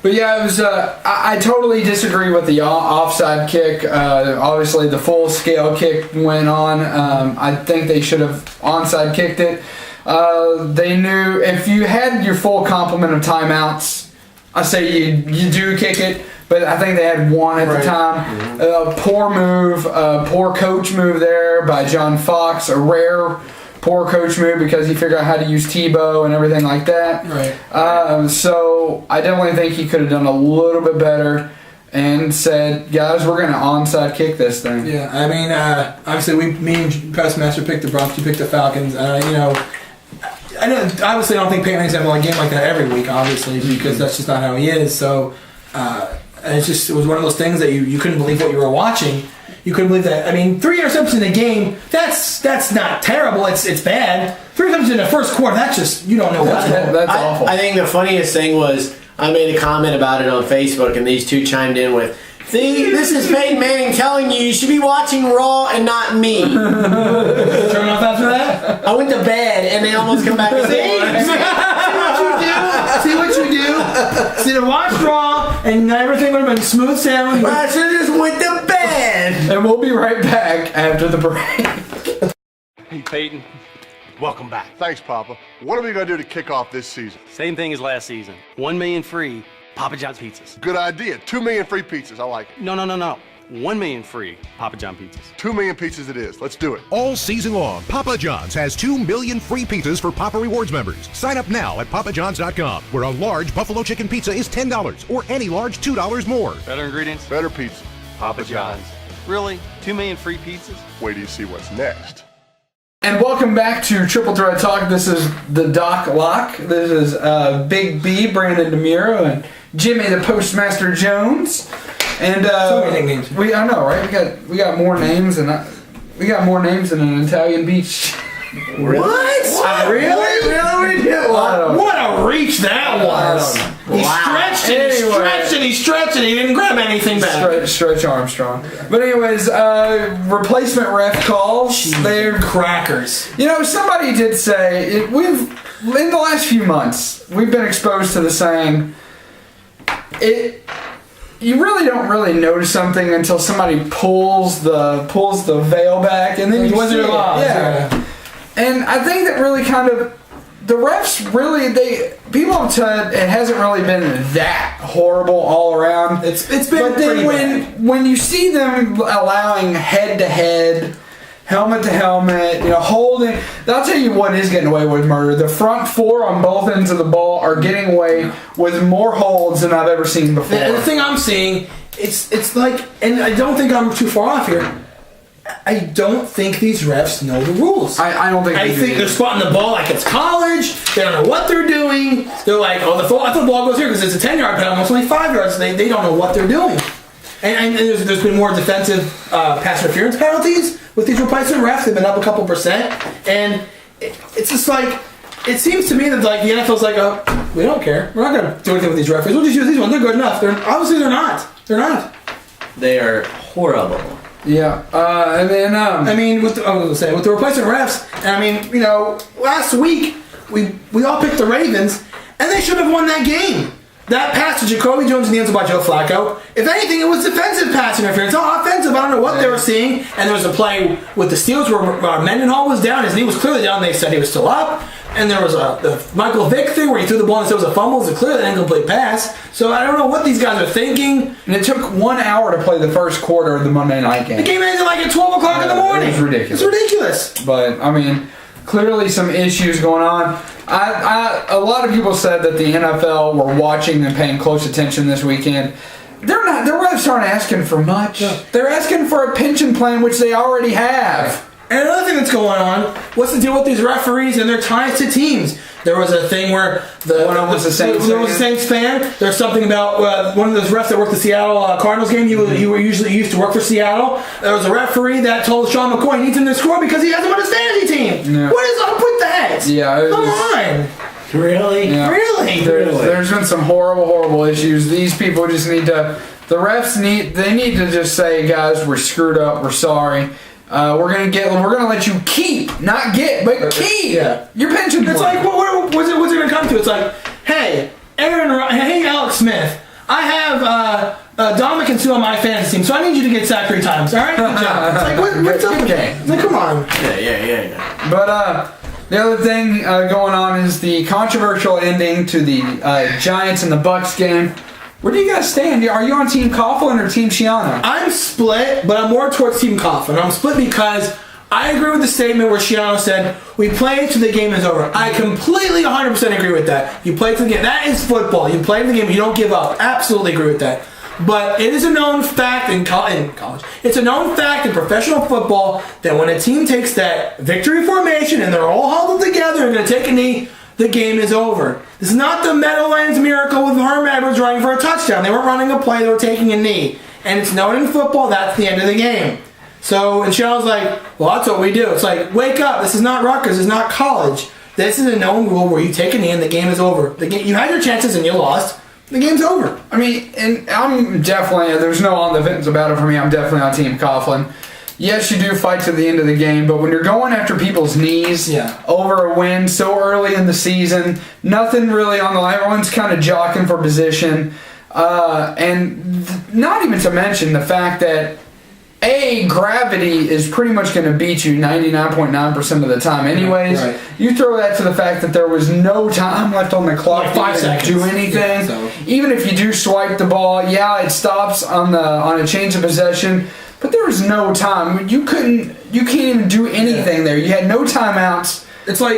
yeah, it was. I totally disagree with the offside kick. Obviously, the full scale kick went on. I think they should have onside kicked it. They knew if you had your full complement of timeouts, I say you do kick it. But I think they had 1 at the time. Poor move, poor coach move there by John Fox. A rare poor coach move because he figured out how to use Tebow and everything like that. Right. So I definitely think he could have done a little bit better and said, "Guys, we're going to onside kick this thing." Yeah, I mean, obviously me and PostMaster picked the Broncos. You picked the Falcons. I obviously don't think Peyton Manning's having a game like that every week, obviously, because that's just not how he is. So. It was one of those things that you couldn't believe what you were watching. You couldn't believe that. I mean, 3 interceptions in a game, that's not terrible. It's bad. 3 interceptions in the first quarter, that's just, you don't know what's going on. That's awful. I think the funniest thing was I made a comment about it on Facebook, and these two chimed in with, "See, this is Peyton Manning telling you should be watching Raw and not me." Turn off after that? I went to bed, and they almost come back and say, See what you do? See, to watch Raw, and everything would have been smooth sailing. I should have just went to bed. And we'll be right back after the break. Hey, Peyton. Welcome back. Thanks, Papa. What are we going to do to kick off this season? Same thing as last season. 1 million free Papa John's pizzas. Good idea. 2 million free pizzas. I like it. No. 1 million free Papa John pizzas. 2 million pizzas it is. Let's do it. All season long, Papa John's has 2 million free pizzas for Papa Rewards members. Sign up now at papajohns.com, where a large buffalo chicken pizza is $10 or any large $2 more. Better ingredients? Better pizza. Papa John's. Really? 2 million free pizzas? Wait till you see what's next. And welcome back to Triple Threat Talk. This is the Doc Lock. This is Big B, Brandon DeMuro, and Jimmy the Postmaster Jones. And so many names. I know, right? We got more names than an Italian beach. What? Really? What a reach that was! He stretched and he stretched and he didn't grab anything back. Stretch Armstrong. But anyways, replacement ref calls. They're crackers. Somebody did say in the last few months we've been exposed to the saying, you really don't really notice something until somebody pulls the veil back, and then you see it. Yeah. And I think that really kind of the refs really people have said it hasn't really been that horrible all around. It's been but then when you see them allowing head to head, helmet to helmet, holding. I'll tell you what is getting away with murder. The front four on both ends of the ball are getting away with more holds than I've ever seen before. The thing I'm seeing, it's like, and I don't think I'm too far off here. I don't think these refs know the rules. I don't think. I think they're spotting the ball like it's college. They don't know what they're doing. They're like, I thought the ball goes here because it's a 10-yard penalty. It's only 5 yards. They don't know what they're doing. And there's been more defensive pass interference penalties with these replacement refs. They've been up a couple percent. And it's just like, it seems to me that like the NFL's like, we don't care. We're not going to do anything with these referees. We'll just use these ones. They're good enough. Obviously they're not. They're not. They are horrible. Yeah. And then with the replacement refs, last week we all picked the Ravens, and they should have won that game. That pass to Jacoby Jones in the end zone by Joe Flacco. If anything, it was defensive pass interference. Not offensive. I don't know what they were seeing. And there was a play with the Steelers where Mendenhall was down. His knee was clearly down. They said he was still up. And there was the Michael Vick thing where he threw the ball and said it was a fumble. It was clearly an incomplete pass. So I don't know what these guys are thinking. And it took 1 hour to play the first quarter of the Monday night game. The game ended like at 12 o'clock in the morning. It was ridiculous. It's ridiculous. But, clearly some issues going on. A lot of people said that the NFL were watching and paying close attention this weekend. They're not. The refs aren't asking for much. Yeah. They're asking for a pension plan, which they already have. And another thing that's going on, what's the deal with these referees and their ties to teams? There was a thing where there was a Saints fan. There's something about one of those refs that worked the Seattle Cardinals game. He usually used to work for Seattle. There was a referee that told Sean McCoy he needs him to score because he has him on his fantasy team. Yeah. What is up with that? Yeah, come on. Really? Yeah. Really? There's been some horrible issues. These people just need to. The refs need to just say, guys, we're screwed up. We're sorry. We're gonna let you keep, not get, but keep your pension. It's like, what's it gonna come to? It's like, hey, Alex Smith, I have Dominic and Sue on my fantasy team, so I need you to get sacked 3 times. All right, good job. It's like, what's up? It's like, come on. Yeah. But the other thing going on is the controversial ending to the Giants and the Bucks game. Where do you guys stand? Are you on Team Coughlin or Team Shiano? I'm split, but I'm more towards Team Coughlin. I'm split because I agree with the statement where Shiano said, we play till the game is over. I completely 100% agree with that. You play till the game. That is football. You play the game, you don't give up. Absolutely agree with that. But it is a known fact in college. It's a known fact in professional football that when a team takes that victory formation and they're all huddled together and going to take a knee, the game is over. This is not the Meadowlands miracle with Herm Edwards running for a touchdown. They weren't running a play, they were taking a knee. And it's known in football, that's the end of the game. So, and Shannon's like, well, that's what we do. It's like, wake up, this is not Rutgers, this is not college. This is a known rule where you take a knee and the game is over. You had your chances and you lost. The game's over. And I'm definitely, there's no on the fence about it for me. I'm definitely on Team Coughlin. Yes, you do fight to the end of the game, but when you're going after people's knees over a win so early in the season, nothing really on the line. Everyone's kind of jockeying for position. And not even to mention the fact that, gravity is pretty much going to beat you 99.9% of the time anyways. Right. You throw that to the fact that there was no time left on the clock to do anything. Yeah, even if you do swipe the ball, it stops on a change of possession. But there was no time. You can't even do anything there. You had no timeouts. It's like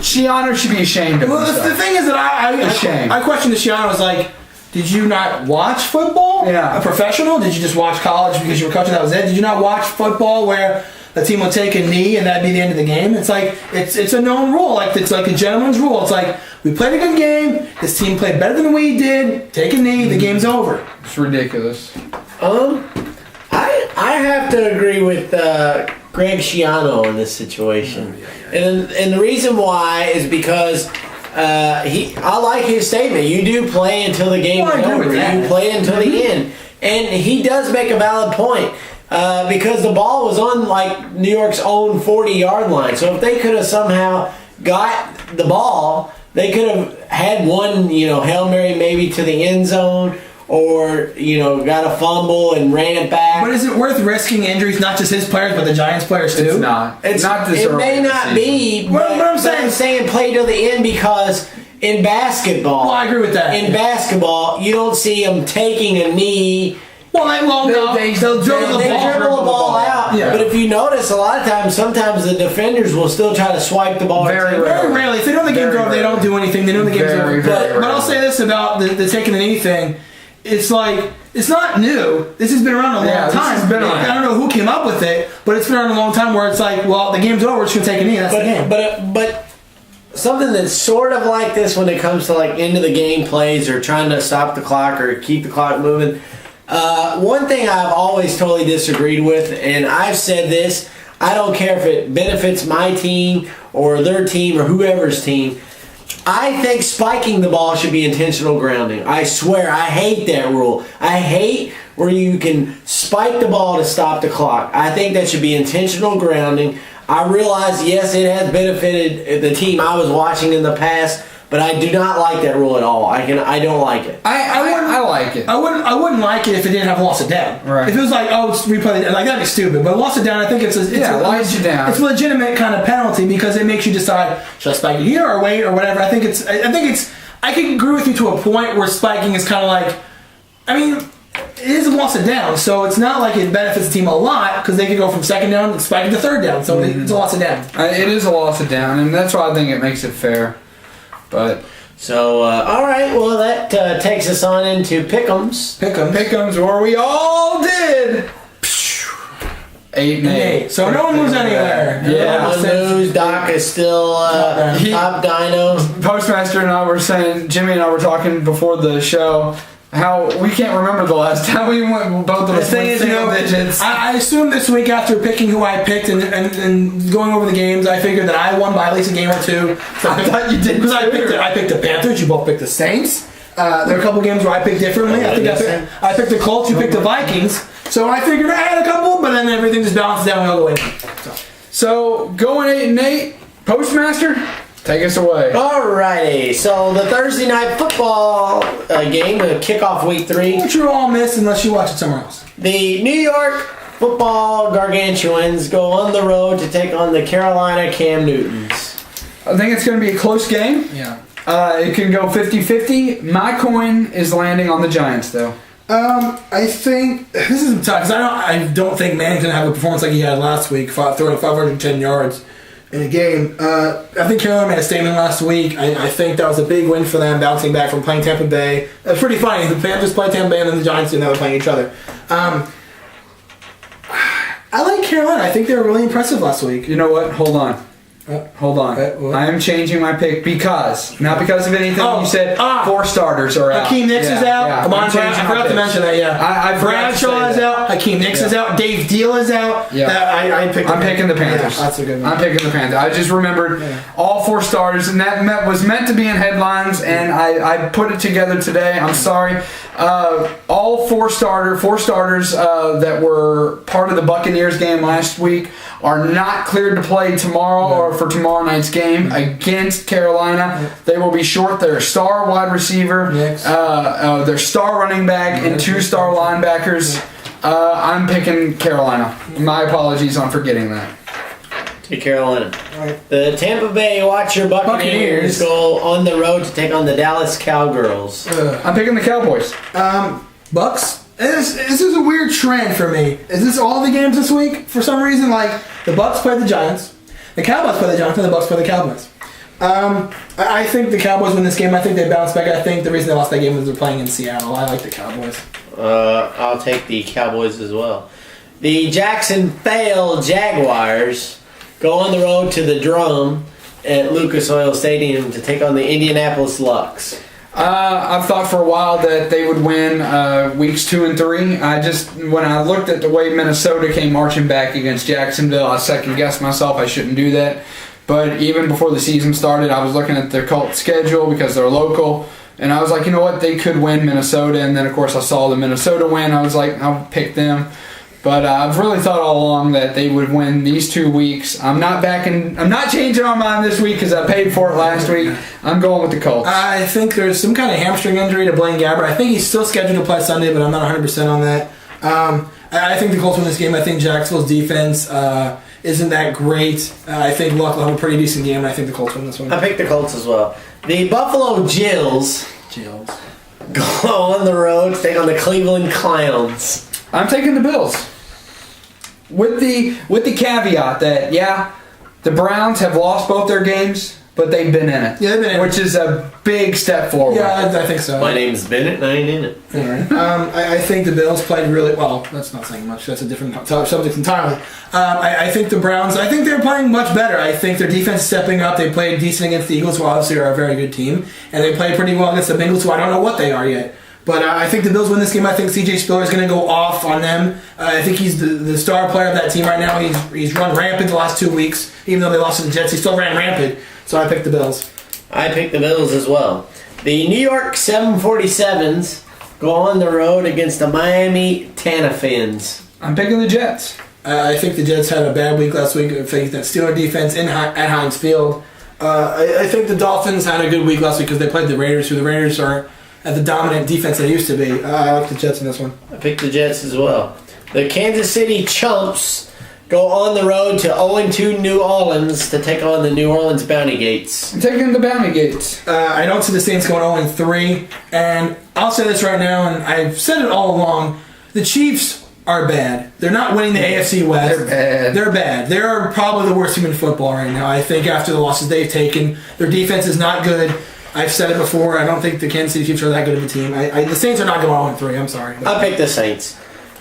Shiano should be ashamed of himself. The thing is that I questioned the Shiano. Was like, did you not watch football? Yeah. A professional? Did you just watch college because you were coaching? That was it. Did you not watch football where the team would take a knee and that'd be the end of the game? It's like it's a known rule. It's like a gentleman's rule. It's like we played a good game. This team played better than we did. Take a knee. The game's over. It's ridiculous. I have to agree with Greg Schiano in this situation. And the reason why is because I like his statement. You do play until the game is over. You play until the end. And he does make a valid point. Because the ball was on like New York's own 40-yard line. So if they could have somehow got the ball, they could have had one, Hail Mary maybe to the end zone, or got a fumble and ran it back. But is it worth risking injuries, not just his players, but the Giants players too? It's not. It's not this It early may in the not season. be, but I'm saying play till the end because in basketball, Well, I agree with that. In basketball, you don't see them taking a knee. Well, they'll dribble They dribble the ball out. Yeah. But if you notice, a lot of times, sometimes the defenders will still try to swipe the ball. Very rarely. If they know the game's over, they don't do anything. They know the game's over. But I'll say this about the taking the knee thing. It's like, it's not new. This has been around a long time. I don't know who came up with it, but it's been around a long time where it's like, well, the game's over, we're just going to take a knee. That's the game. But something that's sort of like this when it comes to like end of the game plays or trying to stop the clock or keep the clock moving. One thing I've always totally disagreed with, and I've said this, I don't care if it benefits my team or their team or whoever's team. I think spiking the ball should be intentional grounding. I swear, I hate that rule. I hate where you can spike the ball to stop the clock. I think that should be intentional grounding. I realize, yes, it has benefited the team I was watching in the past, but I do not like that rule at all. I don't like it. I like it. I wouldn't like it if it didn't have lost it down. Right. If it was like, oh, it's replay, like that'd be stupid. But lost it down, I think it's a a legitimate kind of penalty because it makes you decide, should I spike it here or wait or whatever. I think I can agree with you to a point where spiking is kind of like, I mean, it is a loss it down, so it's not like it benefits the team a lot because they could go from second down and spike it to third down. So it's a loss it down. It is a loss it down, and that's why I think it makes it fair. But so, all right, well, that takes us on into Pick'ems. Pick'ems, where we all did 8-8. So no one moves anywhere. Yeah. No one moves. Doc is still top dino. Postmaster and I were saying, Jimmy and I were talking before the show, how we can't remember the last time we went. Both of us went single digits. I assume this week after picking who I picked and going over the games, I figured that I won by at least a game or two. I thought you did because I picked the Panthers. You both picked the Saints. There are a couple games where I picked differently. I think I picked the Colts. You picked the Vikings. So I figured I had a couple, but then everything just balances down all the way. So going 8-8, Postmaster, take us away. Alrighty, so the Thursday night football game to kick off week 3. Which you all missed unless you watch it somewhere else. The New York football gargantuans go on the road to take on the Carolina Cam Newtons. I think it's going to be a close game. Yeah. It can go 50-50. My coin is landing on the Giants, though. I think this is tough because I don't think Manning's gonna have a performance like he had last week, throwing 510 yards in a game. I think Carolina made a statement last week. I think that was a big win for them, bouncing back from playing Tampa Bay. It's pretty funny. The Panthers played Tampa Bay and then the Giants didn't. They were playing each other. I like Carolina. I think they were really impressive last week. You know what? Hold on. I am changing my pick because, not because of anything you said, 4 starters are out. Hakeem Nicks is out. Yeah. Come on, Brad, I forgot to mention that, I Bradshaw is out. Hakeem Nicks is out. Dave Deal is out. I'm picking the Panthers. Yeah, that's a good one. I'm picking the Panthers. I just remembered all 4 starters, and that was meant to be in headlines, and I put it together today. I'm sorry. All 4 starters that were part of the Buccaneers game last week are not cleared to play tomorrow or for tomorrow night's game against Carolina. They will be short their star wide receiver, their star running back, and 2 star linebackers. I'm picking Carolina. My apologies on forgetting that. To Carolina. The Tampa Bay Watcher Buccaneers go on the road to take on the Dallas Cowgirls. I'm picking the Cowboys. Bucks? This is a weird trend for me. Is this all the games this week? For some reason, like, the Bucks play the Giants, the Cowboys play the Giants, and the Bucks play the Cowboys. I think the Cowboys win this game. I think they bounce back. I think the reason they lost that game was they're playing in Seattle. I like the Cowboys. I'll take the Cowboys as well. The Jacksonville Jaguars go on the road to the Drum at Lucas Oil Stadium to take on the Indianapolis Lux. I've thought for a while that they would win weeks 2 and 3. When I looked at the way Minnesota came marching back against Jacksonville, I second-guessed myself. I shouldn't do that. But even before the season started, I was looking at their Colts schedule because they're local, and I was like, you know what, they could win Minnesota. And then, of course, I saw the Minnesota win. I was like, I'll pick them. But I've really thought all along that they would win these 2 weeks. I'm not changing my mind this week because I paid for it last week. I'm going with the Colts. I think there's some kind of hamstring injury to Blaine Gabbert. I think he's still scheduled to play Sunday, but I'm not 100% on that. I think the Colts win this game. I think Jacksonville's defense isn't that great. I think Luck will have a pretty decent game, and I think the Colts win this one. I picked the Colts as well. The Buffalo Jills go on the road to take on the Cleveland Clowns. I'm taking the Bills. With the caveat that, the Browns have lost both their games, but they've been in it. Yeah, they've been in it. Which is a big step forward. Yeah, I think so. My name's Bennett, and I ain't in it. All right. I think the Bills played really well. That's not saying much. That's a different subject entirely. I think the Browns, I think they're playing much better. I think their defense is stepping up. They played decent against the Eagles, who obviously are a very good team. And they played pretty well against the Bengals, who I don't know what they are yet. But I think the Bills win this game. I think C.J. Spiller is going to go off on them. I think he's the star player of that team right now. He's run rampant the last 2 weeks. Even though they lost to the Jets, he still ran rampant. So I picked the Bills. I picked the Bills as well. The New York 747s go on the road against the Miami Tanafins. I'm picking the Jets. I think the Jets had a bad week last week. I think that Steeler defense at Heinz Field. I think the Dolphins had a good week last week because they played the Raiders, who the Raiders are at the dominant defense they used to be. I like the Jets in this one. I picked the Jets as well. The Kansas City Chumps go on the road to 0-2 New Orleans to take on the New Orleans Bounty Gates. I'm taking the Bounty Gates. I don't see the Saints going 0-3, and I'll say this right now, and I've said it all along, the Chiefs are bad. They're not winning the AFC West. They're bad. They're probably the worst team in football right now. I think after the losses they've taken, their defense is not good. I've said it before. I don't think the Kansas City Chiefs are that good of a team. The Saints are not going 0-3. I'm sorry. I picked the Saints.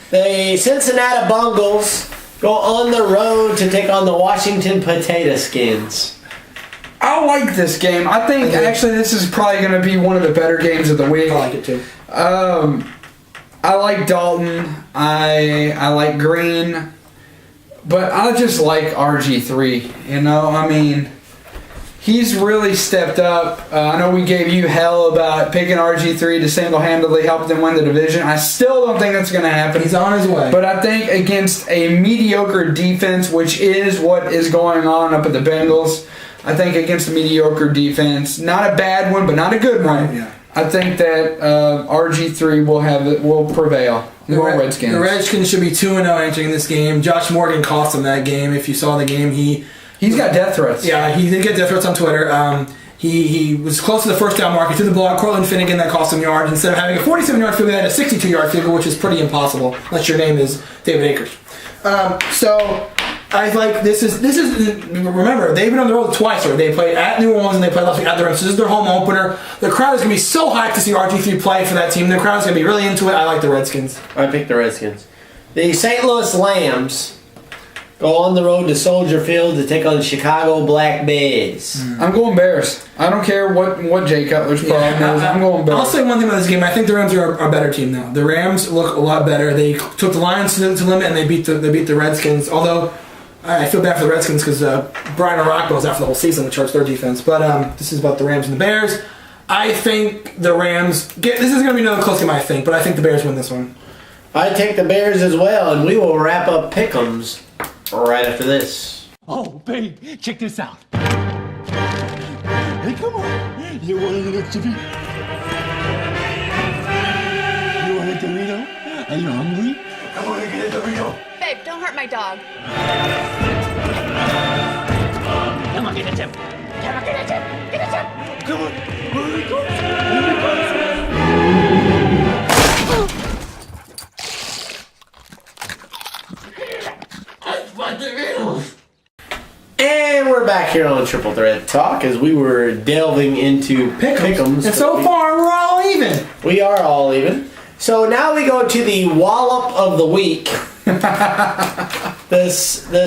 The Cincinnati Bengals go on the road to take on the Washington Potato Skins. I like this game. I think actually this is probably going to be one of the better games of the week. I like it too. I like Dalton. I like Green. But I just like RG3. You know, I mean, he's really stepped up. I know we gave you hell about picking RG3 to single-handedly help them win the division. I still don't think that's going to happen. He's on his way. But I think against a mediocre defense, which is what is going on up at the Bengals, I think against a mediocre defense, not a bad one, but not a good one, yeah. I think that RG3 will prevail. The Redskins. The Redskins should be 2-0 entering this game. Josh Morgan cost them that game. If you saw the game, He's got death threats. Yeah, he did get death threats on Twitter. He was close to the first down mark. He threw the ball at Cortland Finnegan that cost him yards. Instead of having a 47-yard field goal, they had a 62-yard field goal, which is pretty impossible unless your name is David Akers. So I like this is remember they've been on the road twice. Or they played at New Orleans and they played last week at the Rams. So this is their home opener. The crowd is gonna be so hyped to see RG3 play for that team. The crowd is gonna be really into it. I like the Redskins. I picked the Redskins. The St. Louis Lambs go on the road to Soldier Field to take on the Chicago Black Bears. I'm going Bears. I don't care what Jay Cutler's problem is. I'm going Bears. I'll say one thing about this game. I think the Rams are a better team now. The Rams look a lot better. They took the Lions to the limit and they beat the Redskins. Although I feel bad for the Redskins because Brian O'Rourke was out for the whole season to charge their defense. But this is about the Rams and the Bears. I think the Rams this is going to be another close game. I think, but I think the Bears win this one. I take the Bears as well, and we will wrap up Pick'ems right after this. Oh, babe, check this out. Hey, come on. You want a little chippy? You want a Dorito? Are you hungry? I want to get a Dorito. Babe, don't hurt my dog. Come on, get a chip. Come on, get a chip. Get a chip. Come on. Here we go. Here we go. And we're back here on Triple Threat Talk as we were delving into Pick'ems. And so far, we're all even. We are all even. So now we go to the Wallop of the Week. the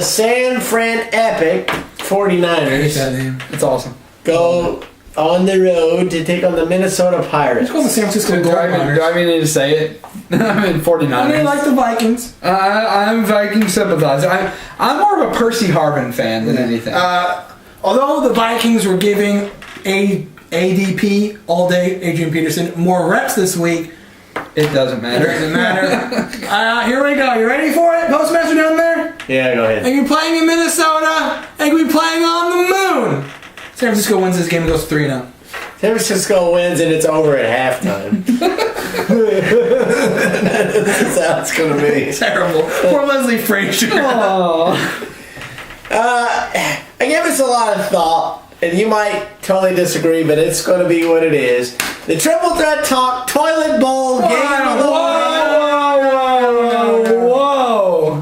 San Fran Epic 49ers. I hate that name. It's awesome. Go on the road to take on the Minnesota Pirates. Let's go to the San Francisco Do I mean to say it? I'm in 49ers. I mean, like the Vikings. I'm a Viking sympathizer. I'm more of a Percy Harvin fan than anything. Although the Vikings were giving ADP all day, Adrian Peterson, more reps this week, It doesn't matter. It doesn't matter. Here we go. You ready for it? Postmaster down there? Yeah, go ahead. And you're playing in Minnesota, and you're playing on the moon. San Francisco wins this game and goes 3-0. San Francisco wins and it's over at halftime. That's how it's going to be. Terrible. Poor Leslie Frazier. I gave this a lot of thought, and you might totally disagree, but it's going to be what it is. The Triple Threat Talk Toilet Bowl Game of the Whoa!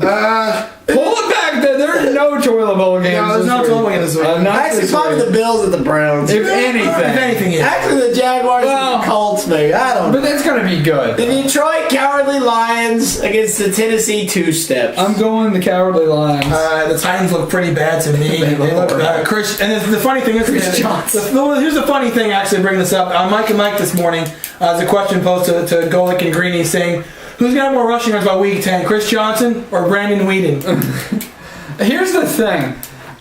Pull it back there. There's no toilet bowl games. No, there's no toilet bowl games this week. Actually, probably the Bills and the Browns. If anything. Yeah. Actually, the Jaguars and the Colts, maybe. I don't know. But that's going to be good. The Detroit Cowardly Lions against the Tennessee Two-Steps. I'm going the Cowardly Lions. The Titans look pretty bad to me. They look Chris, and the funny thing is, here's the funny thing. Actually, bring this up. Mike and Mike this morning. There's a question posed to Golick and Greeny saying, "Who's got more rushing yards by week 10, Chris Johnson or Brandon Whedon?" Here's the thing.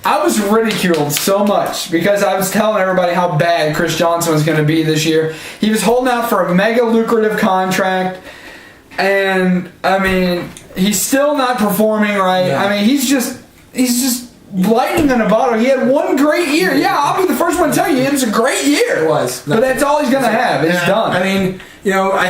I was ridiculed so much because I was telling everybody how bad Chris Johnson was going to be this year. He was holding out for a mega lucrative contract, and I mean, he's still not performing right. Yeah. I mean, he's just lightning in a bottle. He had one great year. Yeah, I'll be the first one to tell you it was a great year. It was, but that's all he's going to have. It's done. I mean, you know, I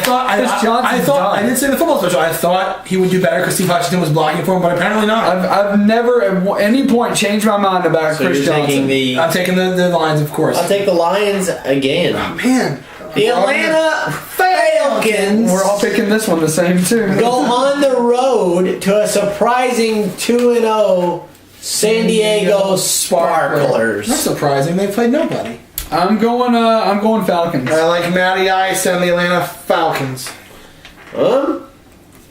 didn't say the football special. I thought he would do better because Steve Hutchinson was blocking for him, but apparently not. I've never at any point changed my mind about Chris Johnson. I'm taking the Lions, of course. I'll take the Lions again. Oh man. The Atlanta Falcons. We're all picking this one the same too. Go on the road to a surprising 2-0 San Diego Sparklers. That's surprising. They played nobody. I'm going Falcons. I like Matty Ice and the Atlanta Falcons. I'm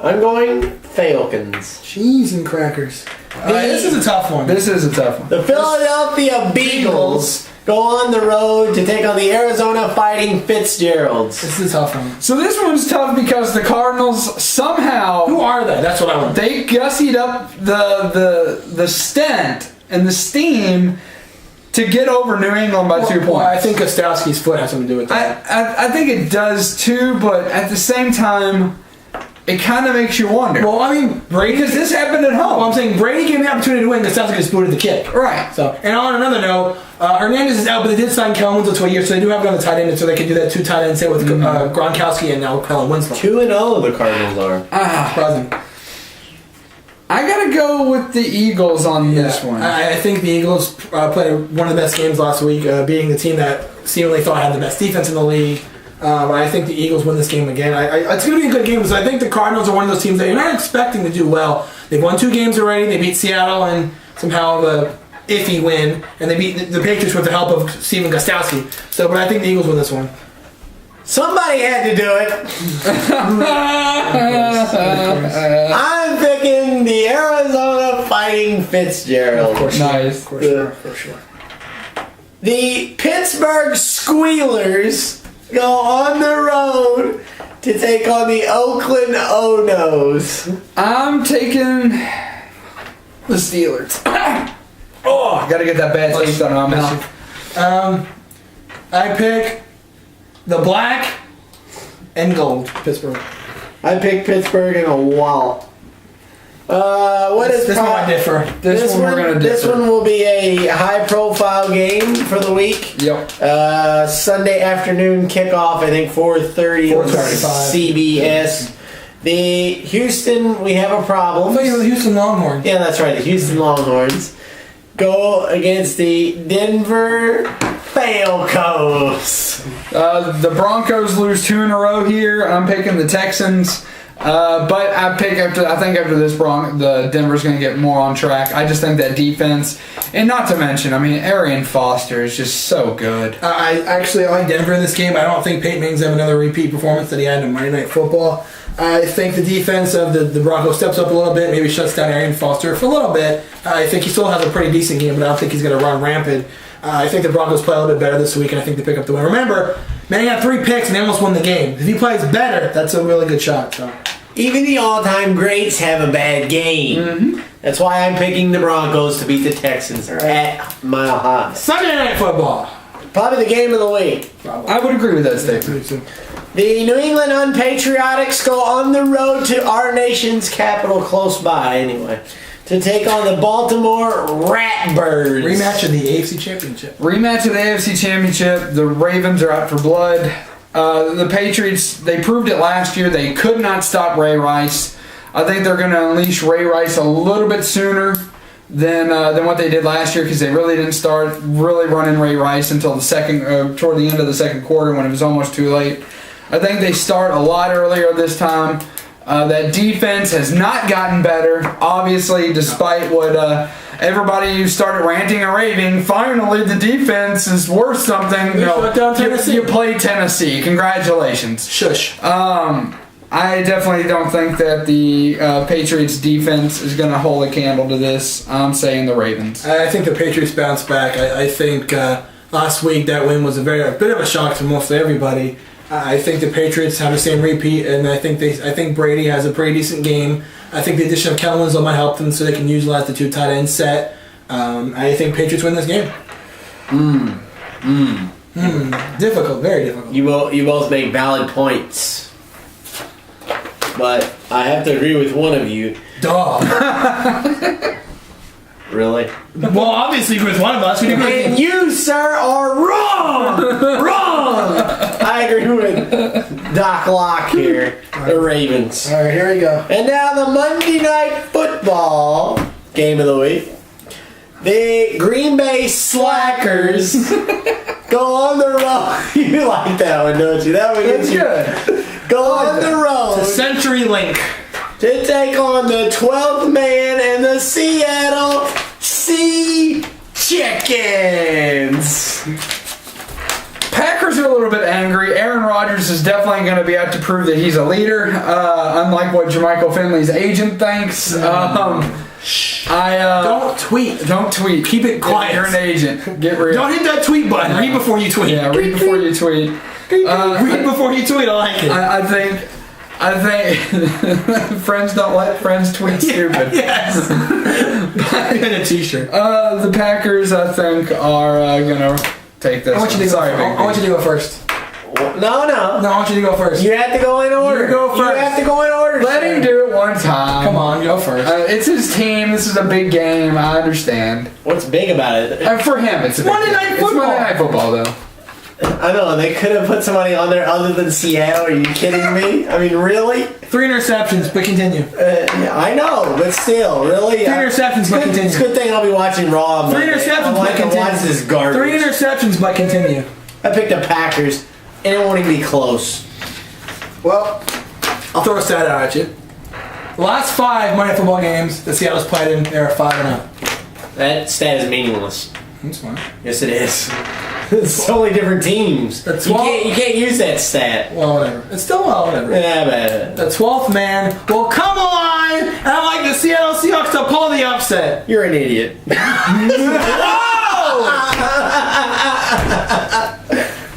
going Falcons. Cheese and crackers. This is a tough one. The Philadelphia Beagles go on the road to take on the Arizona Fighting Fitzgeralds. This is a tough one. So this one's tough because the Cardinals somehow... Who are they? That's what I want. They gussied up the stent and the steam to get over New England by 2 points. Well, I think Kostowski's foot has something to do with that. I think it does too, but at the same time, it kind of makes you wonder. Well, I mean, Brady... Because this happened at home. Well, I'm saying Brady gave him the opportunity to win. Kostowski just booted the kick. Right. So, and on another note, Hernandez is out, but they did sign Kellen Winslow to a year, so they do have another tight end, so they can do that 2 tight end set with Gronkowski and now Kellen Winslow. 2-0 the Cardinals are. Surprising. I gotta go with the Eagles on this one. I think the Eagles played one of the best games last week, beating the team that seemingly thought had the best defense in the league. I think the Eagles win this game again. It's going to be a good game because I think the Cardinals are one of those teams that you're not expecting to do well. They've won 2 games already. They beat Seattle and somehow the iffy win, and they beat the Patriots with the help of Steven Gostkowski. So, but I think the Eagles win this one. Somebody had to do it. I'm picking the Arizona Fighting Fitzgerald. Of course, nice. For sure. The Pittsburgh Squealers go on the road to take on the Oakland O-Nos. I'm taking the Steelers. Oh, gotta get that bad taste out of my mouth. I pick the black and gold Pittsburgh. I pick Pittsburgh in a wallop. This one I differ. This one we're gonna differ. This one will be a high-profile game for the week. Yep. Sunday afternoon kickoff. I think 4:30 on CBS. The Houston, we have a problem. I thought you were the Houston Longhorns. Yeah, that's right. The Houston Longhorns go against the Denver Falcons. The Broncos lose 2 in a row here. I'm picking the Texans. But I think after this, the Denver's going to get more on track. I just think that defense, and not to mention, I mean, Arian Foster is just so good. I like Denver in this game. I don't think Peyton Manning's have another repeat performance that he had in Monday Night Football. I think the defense of the Broncos steps up a little bit, maybe shuts down Arian Foster for a little bit. I think he still has a pretty decent game, but I don't think he's going to run rampant. I think the Broncos play a little bit better this week, and I think they pick up the win. Remember, Manning had 3 picks and they almost won the game. If he plays better, that's a really good shot. So. Even the all-time greats have a bad game. Mm-hmm. That's why I'm picking the Broncos to beat the Texans at Mile High. Sunday Night Football. Probably the game of the week. I would agree with that statement. The New England Unpatriotics go on the road to our nation's capital, close by anyway, to take on the Baltimore Ratbirds. Rematch of the AFC Championship. The Ravens are out for blood. The Patriots, they proved it last year. They could not stop Ray Rice. I think they're going to unleash Ray Rice a little bit sooner than what they did last year, because they really didn't start really running Ray Rice until toward the end of the second quarter, when it was almost too late. I think they start a lot earlier this time. That defense has not gotten better, obviously, despite what everybody who started ranting and raving. Finally, the defense is worth something. You played Tennessee. Congratulations. Shush. I definitely don't think that the Patriots defense is going to hold a candle to this. I'm saying the Ravens. I think the Patriots bounce back. I think last week that win was a bit of a shock to mostly everybody. I think the Patriots have the same repeat, and I think Brady has a pretty decent game. I think the addition of Kellen Winslow might help them so they can utilize the 2 tight end set. I think Patriots win this game. Difficult, very difficult. You both make valid points, but I have to agree with one of you. Dog. Really? Well, obviously with one of us. And you, sir, are wrong! Wrong! I agree with Doc Locke here. The Ravens. All right, here we go. And now the Monday Night Football game of the week. The Green Bay Slackers go on the road. You like that one, don't you? That one gets good. Go on the road. It's a CenturyLink. To take on the 12th man and the Seattle Sea Chickens. Packers are a little bit angry. Aaron Rodgers is definitely going to be out to prove that he's a leader, unlike what Jermichael Finley's agent thinks. Don't tweet. Don't tweet. Keep it quiet. You're an agent. Get real. Don't hit that tweet button. Read before you tweet. Yeah, read before you tweet. Read before you tweet. I like it. I think friends don't let friends tweet stupid. Yes. And a t-shirt. The Packers, I think, are gonna take this. I want you to go first. No. I want you to go first. You have to go in order. You go first. You have to go in order. Let him do it one time. Come on, go first. It's his team. This is a big game. I understand. What's big about it? For him, it's a big Monday Night Football. It's Monday Night Football, though. I know, they could have put somebody on there other than Seattle. Are you kidding me? I mean, really? 3 interceptions, but continue. Yeah, I know, but still, really? 3 interceptions, but continue. It's a good thing I'll be watching Raw. 3 interceptions, but continue. Watch this garbage. 3 interceptions, but continue. I picked the Packers, and it won't even be close. Well, I'll throw a stat out at you. The last 5 Monday Night Football games that Seattle's played in, they are 5-0. That stat is meaningless. That's fine. Yes, it is. It's totally different teams. You can't use that stat. Well, whatever. It's still whatever. Yeah, but the 12th man will come alive, and I like the Seattle Seahawks to pull the upset. You're an idiot.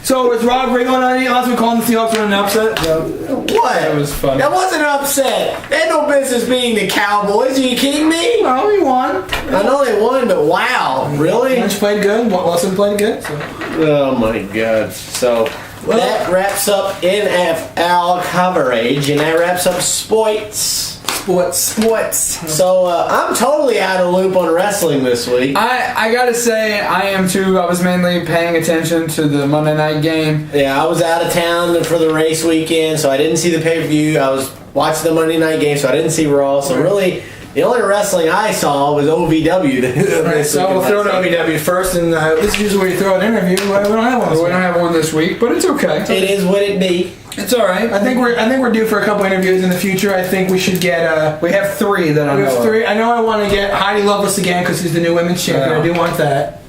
So is Rob Riggle on any last week calling the Seahawks winning an upset? What? That was funny. That wasn't an upset. They had no business being the Cowboys. Are you kidding me? Well, we won. I know they won, but wow, really? Lynch played good. Wilson played good. So. Oh my God. So that wraps up NFL coverage, and that wraps up sports. So I'm totally out of loop on wrestling this week. I gotta say, I am too. I was mainly paying attention to the Monday night game. Yeah, I was out of town for the race weekend, so I didn't see the pay-per-view. I was watching the Monday night game, so I didn't see Raw. So really, the only wrestling I saw was OVW. Right, so we'll throw to OVW first, and this is usually where you throw an interview. We don't have one. We don't have one this week, but it's okay. It is what it be. It's all right. I think we're due for a couple interviews in the future. I think we should get. We have 3 that I know. We have 3. I know I want to get Heidi Lovelace again because she's the new women's champion. Yeah. I do want that.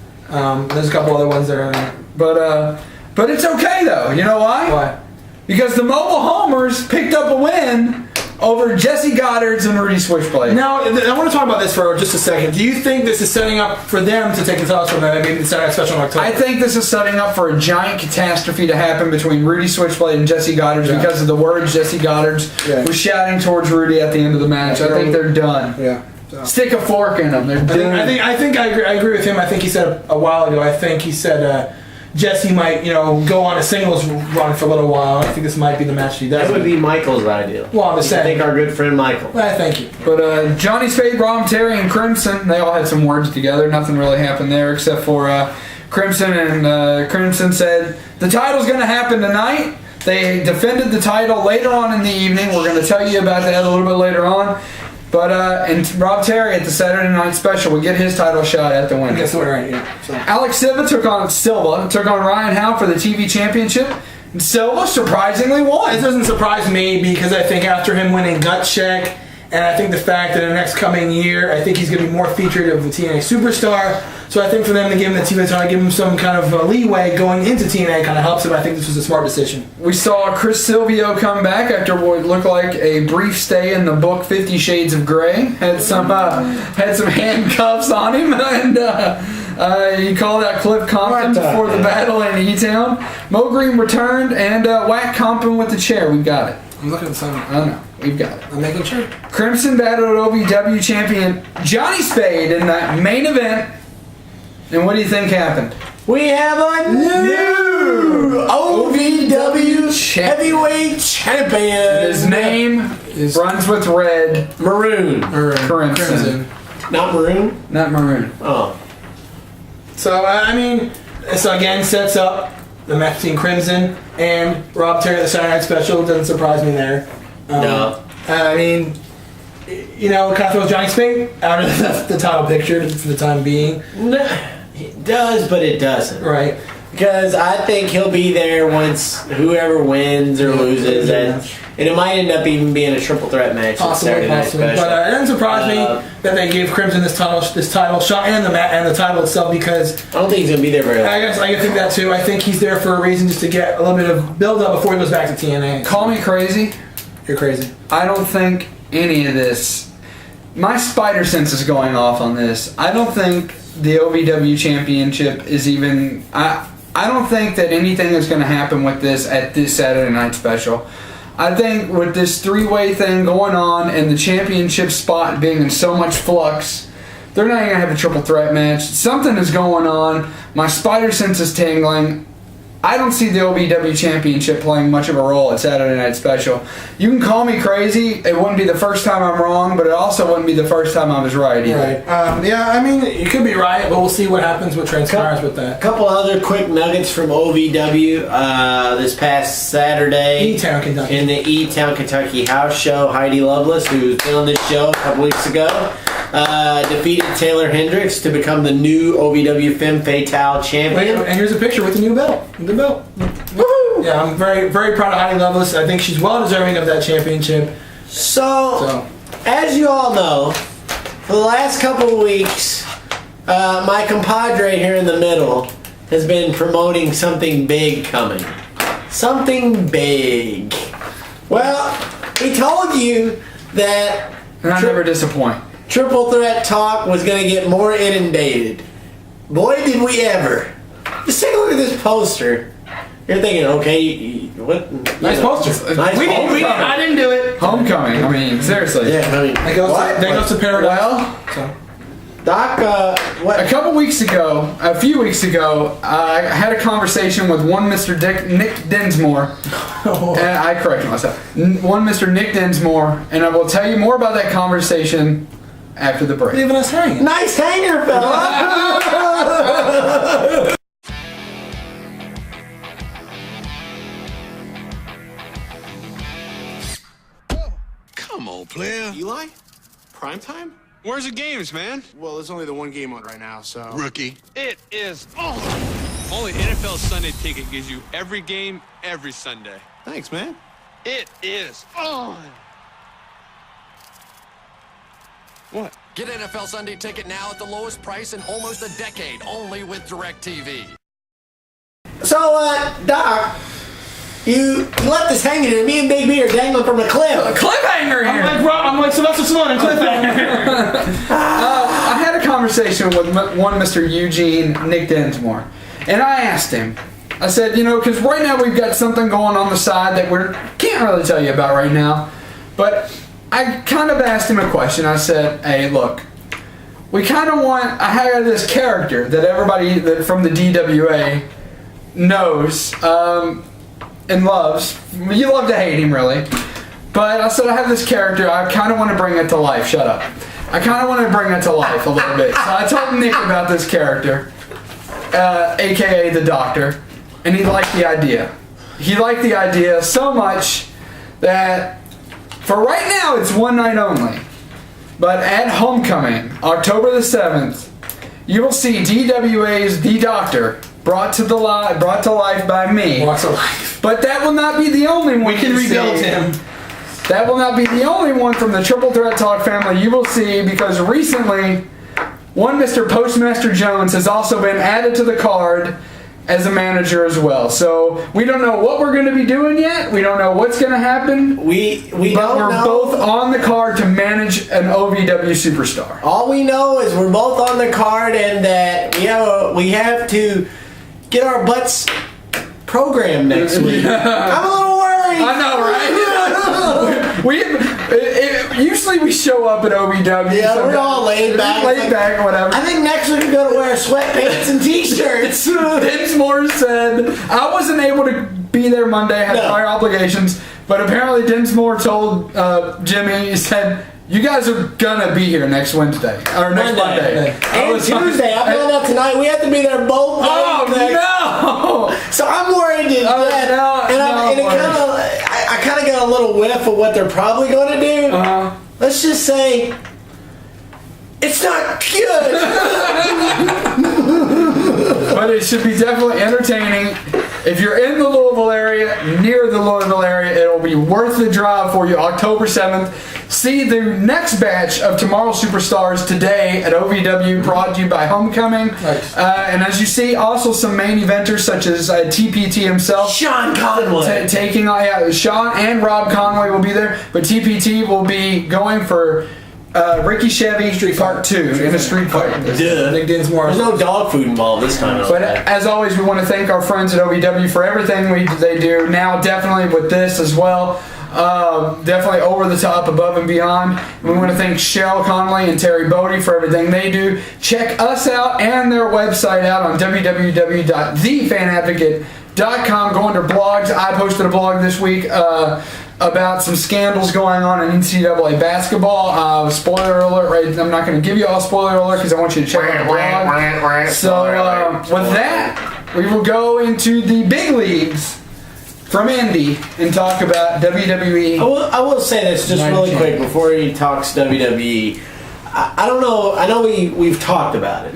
There's a couple other ones that are. But it's okay though. You know why? Why? Because the Mobile Homers picked up a win over Jesse Goddard's and Rudy Switchblade. Now, I want to talk about this for just a second. Do you think this is setting up for them to take the titles from them and maybe set a special in October? I think this is setting up for a giant catastrophe to happen between Rudy Switchblade and Jesse Goddard's because of the words Jesse Goddard's was shouting towards Rudy at the end of the match. I think they're done. Yeah. So. Stick a fork in them. They're done. I agree with him. I think he said a while ago. I think he said Jesse might, go on a singles run for a little while. I think this might be the match he does. That would be Michael's idea. Well, I'm just saying. I think our good friend Michael. Thank you. But Johnny Spade, Rob Terry, and Crimson, they all had some words together. Nothing really happened there except for Crimson, and Crimson said, the title's going to happen tonight. They defended the title later on in the evening. We're going to tell you about that a little bit later on. But and Rob Terry at the Saturday Night Special will get his title shot at the winner. Guess what? Right here. So. Alex Silva took on Ryan Howe for the TV Championship. And Silva surprisingly won. It doesn't surprise me because I think after him winning Gut Check, and I think the fact that in the next coming year, I think he's going to be more featured of the TNA superstar. So I think for them to give him the TNA title, give him some kind of leeway going into TNA kind of helps him. I think this was a smart decision. We saw Chris Silvio come back after what looked like a brief stay in the book 50 Shades of Grey. Had some handcuffs on him, and he called out Cliff Compton before the battle in E-Town. Mo Green returned and whacked Compton with the chair. We've got it. I'm looking at the sign. I know. We've got it. I'm making sure. Crimson battled OVW champion Johnny Spade in that main event. And what do you think happened? We have a new OVW heavyweight champion. His name runs with red. Maroon. Crimson. Not maroon? Not maroon. Oh. So, this again sets up the match between Crimson and Rob Terry at the Saturday Night Special. Doesn't surprise me there. No. It kind of throws Johnny Spade out of the title picture for the time being. No, it does, but it doesn't. Right. Because I think he'll be there once whoever wins or loses, and it might end up even being a triple threat match. Possibly. But it doesn't surprise me that they gave Crimson this title shot and the title itself, because I don't think he's gonna be there very long. I guess I think that too. I think he's there for a reason, just to get a little bit of build up before he goes back to TNA. Call me crazy. You're crazy. I don't think any of this. My spider sense is going off on this. I don't think the OVW Championship is even. I don't think that anything is going to happen with this at this Saturday Night Special. I think with this three-way thing going on and the championship spot being in so much flux, they're not going to have a triple threat match. Something is going on. My spider sense is tingling. I don't see the OVW Championship playing much of a role at Saturday Night Special. You can call me crazy. It wouldn't be the first time I'm wrong, but it also wouldn't be the first time I was right either. Right. You could be right, but we'll see what happens, what transpires with that. A couple other quick nuggets from OVW this past Saturday. E-Town, Kentucky. In the E-Town, Kentucky house show, Heidi Lovelace, who was on this show a couple weeks ago, defeated Taylor Hendricks to become the new OVW Femme Fatale champion. And here's a picture with the new belt. The belt. Woohoo! Yeah, I'm very, very proud of Heidi Lovelace. I think she's well deserving of that championship. So, as you all know, for the last couple of weeks, my compadre here in the middle has been promoting something big coming. Something big. Well, he told you that... And I never disappoint. Triple Threat Talk was going to get more inundated. Boy, did we ever. Just take a look at this poster. You're thinking, okay, what? Nice poster. Nice poster. I didn't do it. Homecoming. I mean, seriously. Yeah, I mean, that goes to Paradise. Well, Doc, what? A few weeks ago, I had a conversation with one Mr. Nick Dinsmore. And I corrected myself. One Mr. Nick Dinsmore, and I will tell you more about that conversation after the break. Leaving us hanging. Nice hanger, fella. Come on, player. Eli? Prime time? Where's the games, man? Well, there's only the one game on right now, so... Rookie. It is on. Only NFL Sunday Ticket gives you every game, every Sunday. Thanks, man. It is on. What? Get NFL Sunday Ticket now at the lowest price in almost a decade, only with DirecTV. So, Doc, you left us hanging, and me and Big B are dangling from a cliff. A cliffhanger here. I'm like Sylvester Stallone in cliffhanger. I had a conversation with one Mr. Eugene Nick Dinsmore, and I asked him. I said, because right now we've got something going on the side that we can't really tell you about right now, but I kind of asked him a question. I said, hey, look, I had this character that everybody from the DWA knows and loves. You love to hate him, really. But I said I have this character. I kind of want to bring it to life. Shut up. I kind of want to bring it to life a little bit. So I told Nick about this character, a.k.a. the Doctor, and he liked the idea. He liked the idea so much that for right now it's one night only. But at Homecoming, October the 7th, you will see DWA's The Doctor brought to life by me. Brought to life. But that will not be the only one. We can rebuild him. That will not be the only one from the Triple Threat Talk family you will see, because recently, one Mr. Postmaster Jones has also been added to the card as a manager as well. So we don't know what we're going to be doing yet. We don't know what's going to happen. But we're both on the card to manage an OVW superstar. All we know is we're both on the card, and that we have to get our butts programmed next week. I'm a little worried. I know, right? Usually we show up at OVW. Yeah, we're all laid back. Whatever. I think next week we're going to wear sweatpants and t-shirts. Dinsmore said, I wasn't able to be there Monday, I had prior obligations, but apparently Dinsmore told Jimmy, he said, you guys are gonna be here next Wednesday or next Monday. And Tuesday. I found out tonight we have to be there both days. Oh no! So I'm worried to death. I kind of got a little whiff of what they're probably going to do. Let's just say it's not good. But it should be definitely entertaining. If you're in the Louisville area, near the Louisville area, it'll be worth the drive for you. October 7th. See the next batch of Tomorrow's Superstars today at OVW, brought to you by Homecoming. Nice. And as you see, also some main eventers such as TPT himself. Sean Conway. Sean and Rob Conway will be there. But TPT will be going for Ricky Chevy Street Part 2 in a street fight. There's no dog food involved this time. But as always, we want to thank our friends at OVW for everything they do. Now, definitely with this as well. Definitely over the top, above and beyond. We want to thank Shell Conley and Terry Bodie for everything they do. Check us out and their website out on www.thefanadvocate.com. Go under blogs. I posted a blog this week about some scandals going on in NCAA basketball. Spoiler alert, right? I'm not going to give you all spoiler alert because I want you to check out the blog. So with that, we will go into the big leagues from Indy and talk about WWE. I will say this just really quick before he talks WWE. I don't know. I know we've talked about it,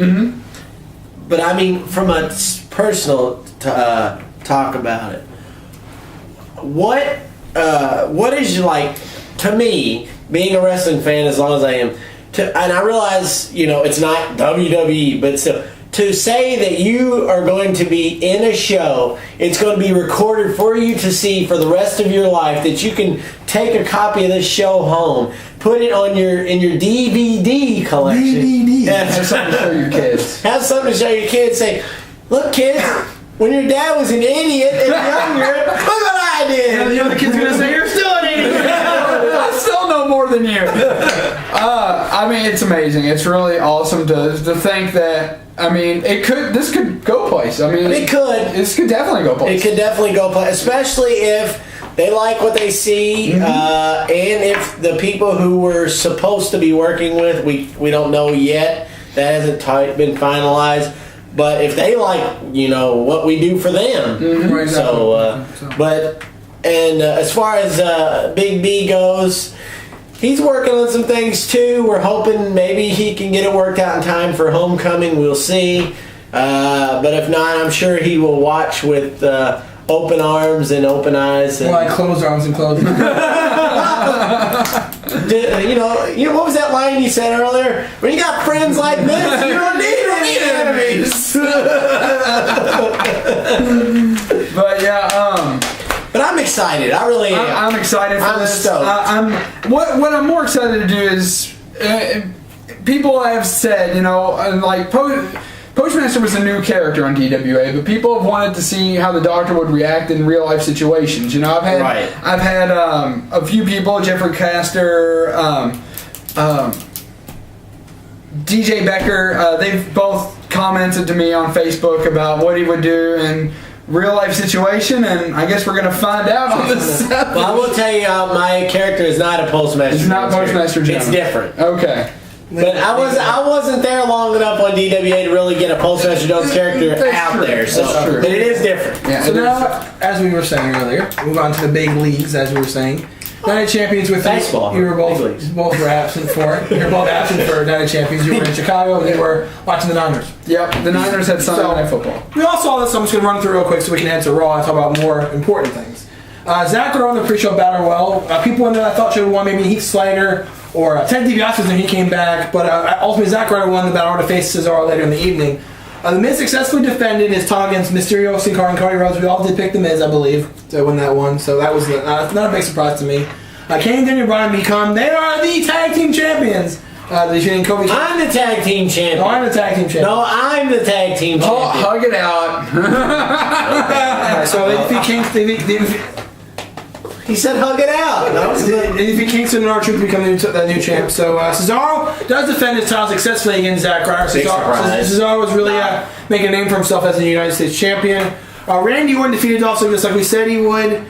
but I mean from a personal talk about it. What is like to me being a wrestling fan as long as I am, and I realize it's not WWE, but still. To say that you are going to be in a show, it's going to be recorded for you to see for the rest of your life, that you can take a copy of this show home, put it on in your DVD collection. DVD. Have something to show your kids. Have something to show your kids. Say, look, kids, when your dad was an idiot and younger, look what I did. And the other kid's going to say, you're still an idiot. I still know more than you. I mean, it's amazing. It's really awesome to think that. I mean, this could go place. I mean, it could. This could definitely go place. It could definitely go place, especially if they like what they see, and if the people who we're supposed to be working with, we don't know yet. That hasn't been finalized. But if they like, what we do for them, as far as Big B goes. He's working on some things too. We're hoping maybe he can get it worked out in time for Homecoming. We'll see. But if not, I'm sure he will watch with open arms and open eyes. And closed arms and closed eyes. What was that line you said earlier? When you got friends like this, you don't need any enemies. But yeah, But I'm excited. I really am. I'm excited for this. Stoked. What I'm more excited to do is people have said, like Postmaster was a new character on DWA, but people have wanted to see how the Doctor would react in real life situations. I've had a few people, Jeffrey Caster, DJ Becker. They've both commented to me on Facebook about what he would do and real life situation, and I guess we're gonna find out on this. Well, I will tell you, my character is not a Postmaster. It's not Postmaster Jones. It's different. Okay. But I wasn't there long enough on DWA to really get a Postmaster Jones character out there, so but it is different. Yeah, so now, as we were saying earlier, move on to the big leagues, as we were saying. Night of Champions with baseball. You were both were absent for it. You were both absent for Night of Champions. You were in Chicago, and you were watching the Niners. Yep, the Niners had Sunday Night Football. We all saw this, so I'm just going to run through real quick so we can head to Raw and talk about more important things. Zach Riddle in the pre-show battle well. People in there I thought should have won, maybe Heath Slater or Ted DiBiase when he came back, but ultimately Zach Riddle won the battle to face Cesaro later in the evening. The Miz successfully defended his title against Mysterio, Sin Cara, and Cody Rhodes. We all did pick the Miz, I believe, to win that one, so that was not a big surprise to me. Kane and Daniel Bryan they are the tag team champions. I'm the tag team champion. No, I'm the tag team champion. No, I'm the tag team champion. Oh, hug it out. So they defeat Kingston. He said hug it out. They defeat Kingston and R-Truth to become the new champ. So Cesaro does defend his title successfully against Zack Ryder. Cesaro was really making a name for himself as the United States champion. Randy Orton defeated Dolph Ziggler just like we said he would.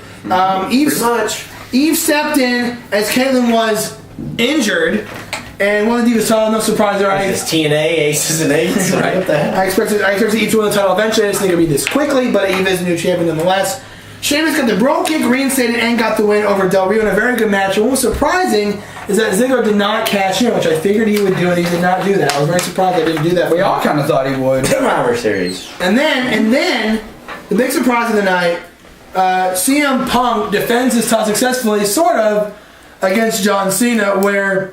Eve stepped in as Caitlyn was injured and won the Divas title. No surprise there. It's TNA, Aces and Eights. Right. What the heck? I expected each to win the title eventually. I just think it'll be this quickly, but Eve is the new champion nonetheless. Sheamus got the Bro Kick reinstated and got the win over Del Rio in a very good match. What was surprising is that Ziggler did not cash in, which I figured he would do, and he did not do that. I was very surprised I didn't do that. We all kind of thought he would. Survivor Series. And then the big surprise of the night. CM Punk defends his title successfully, sort of, against John Cena, where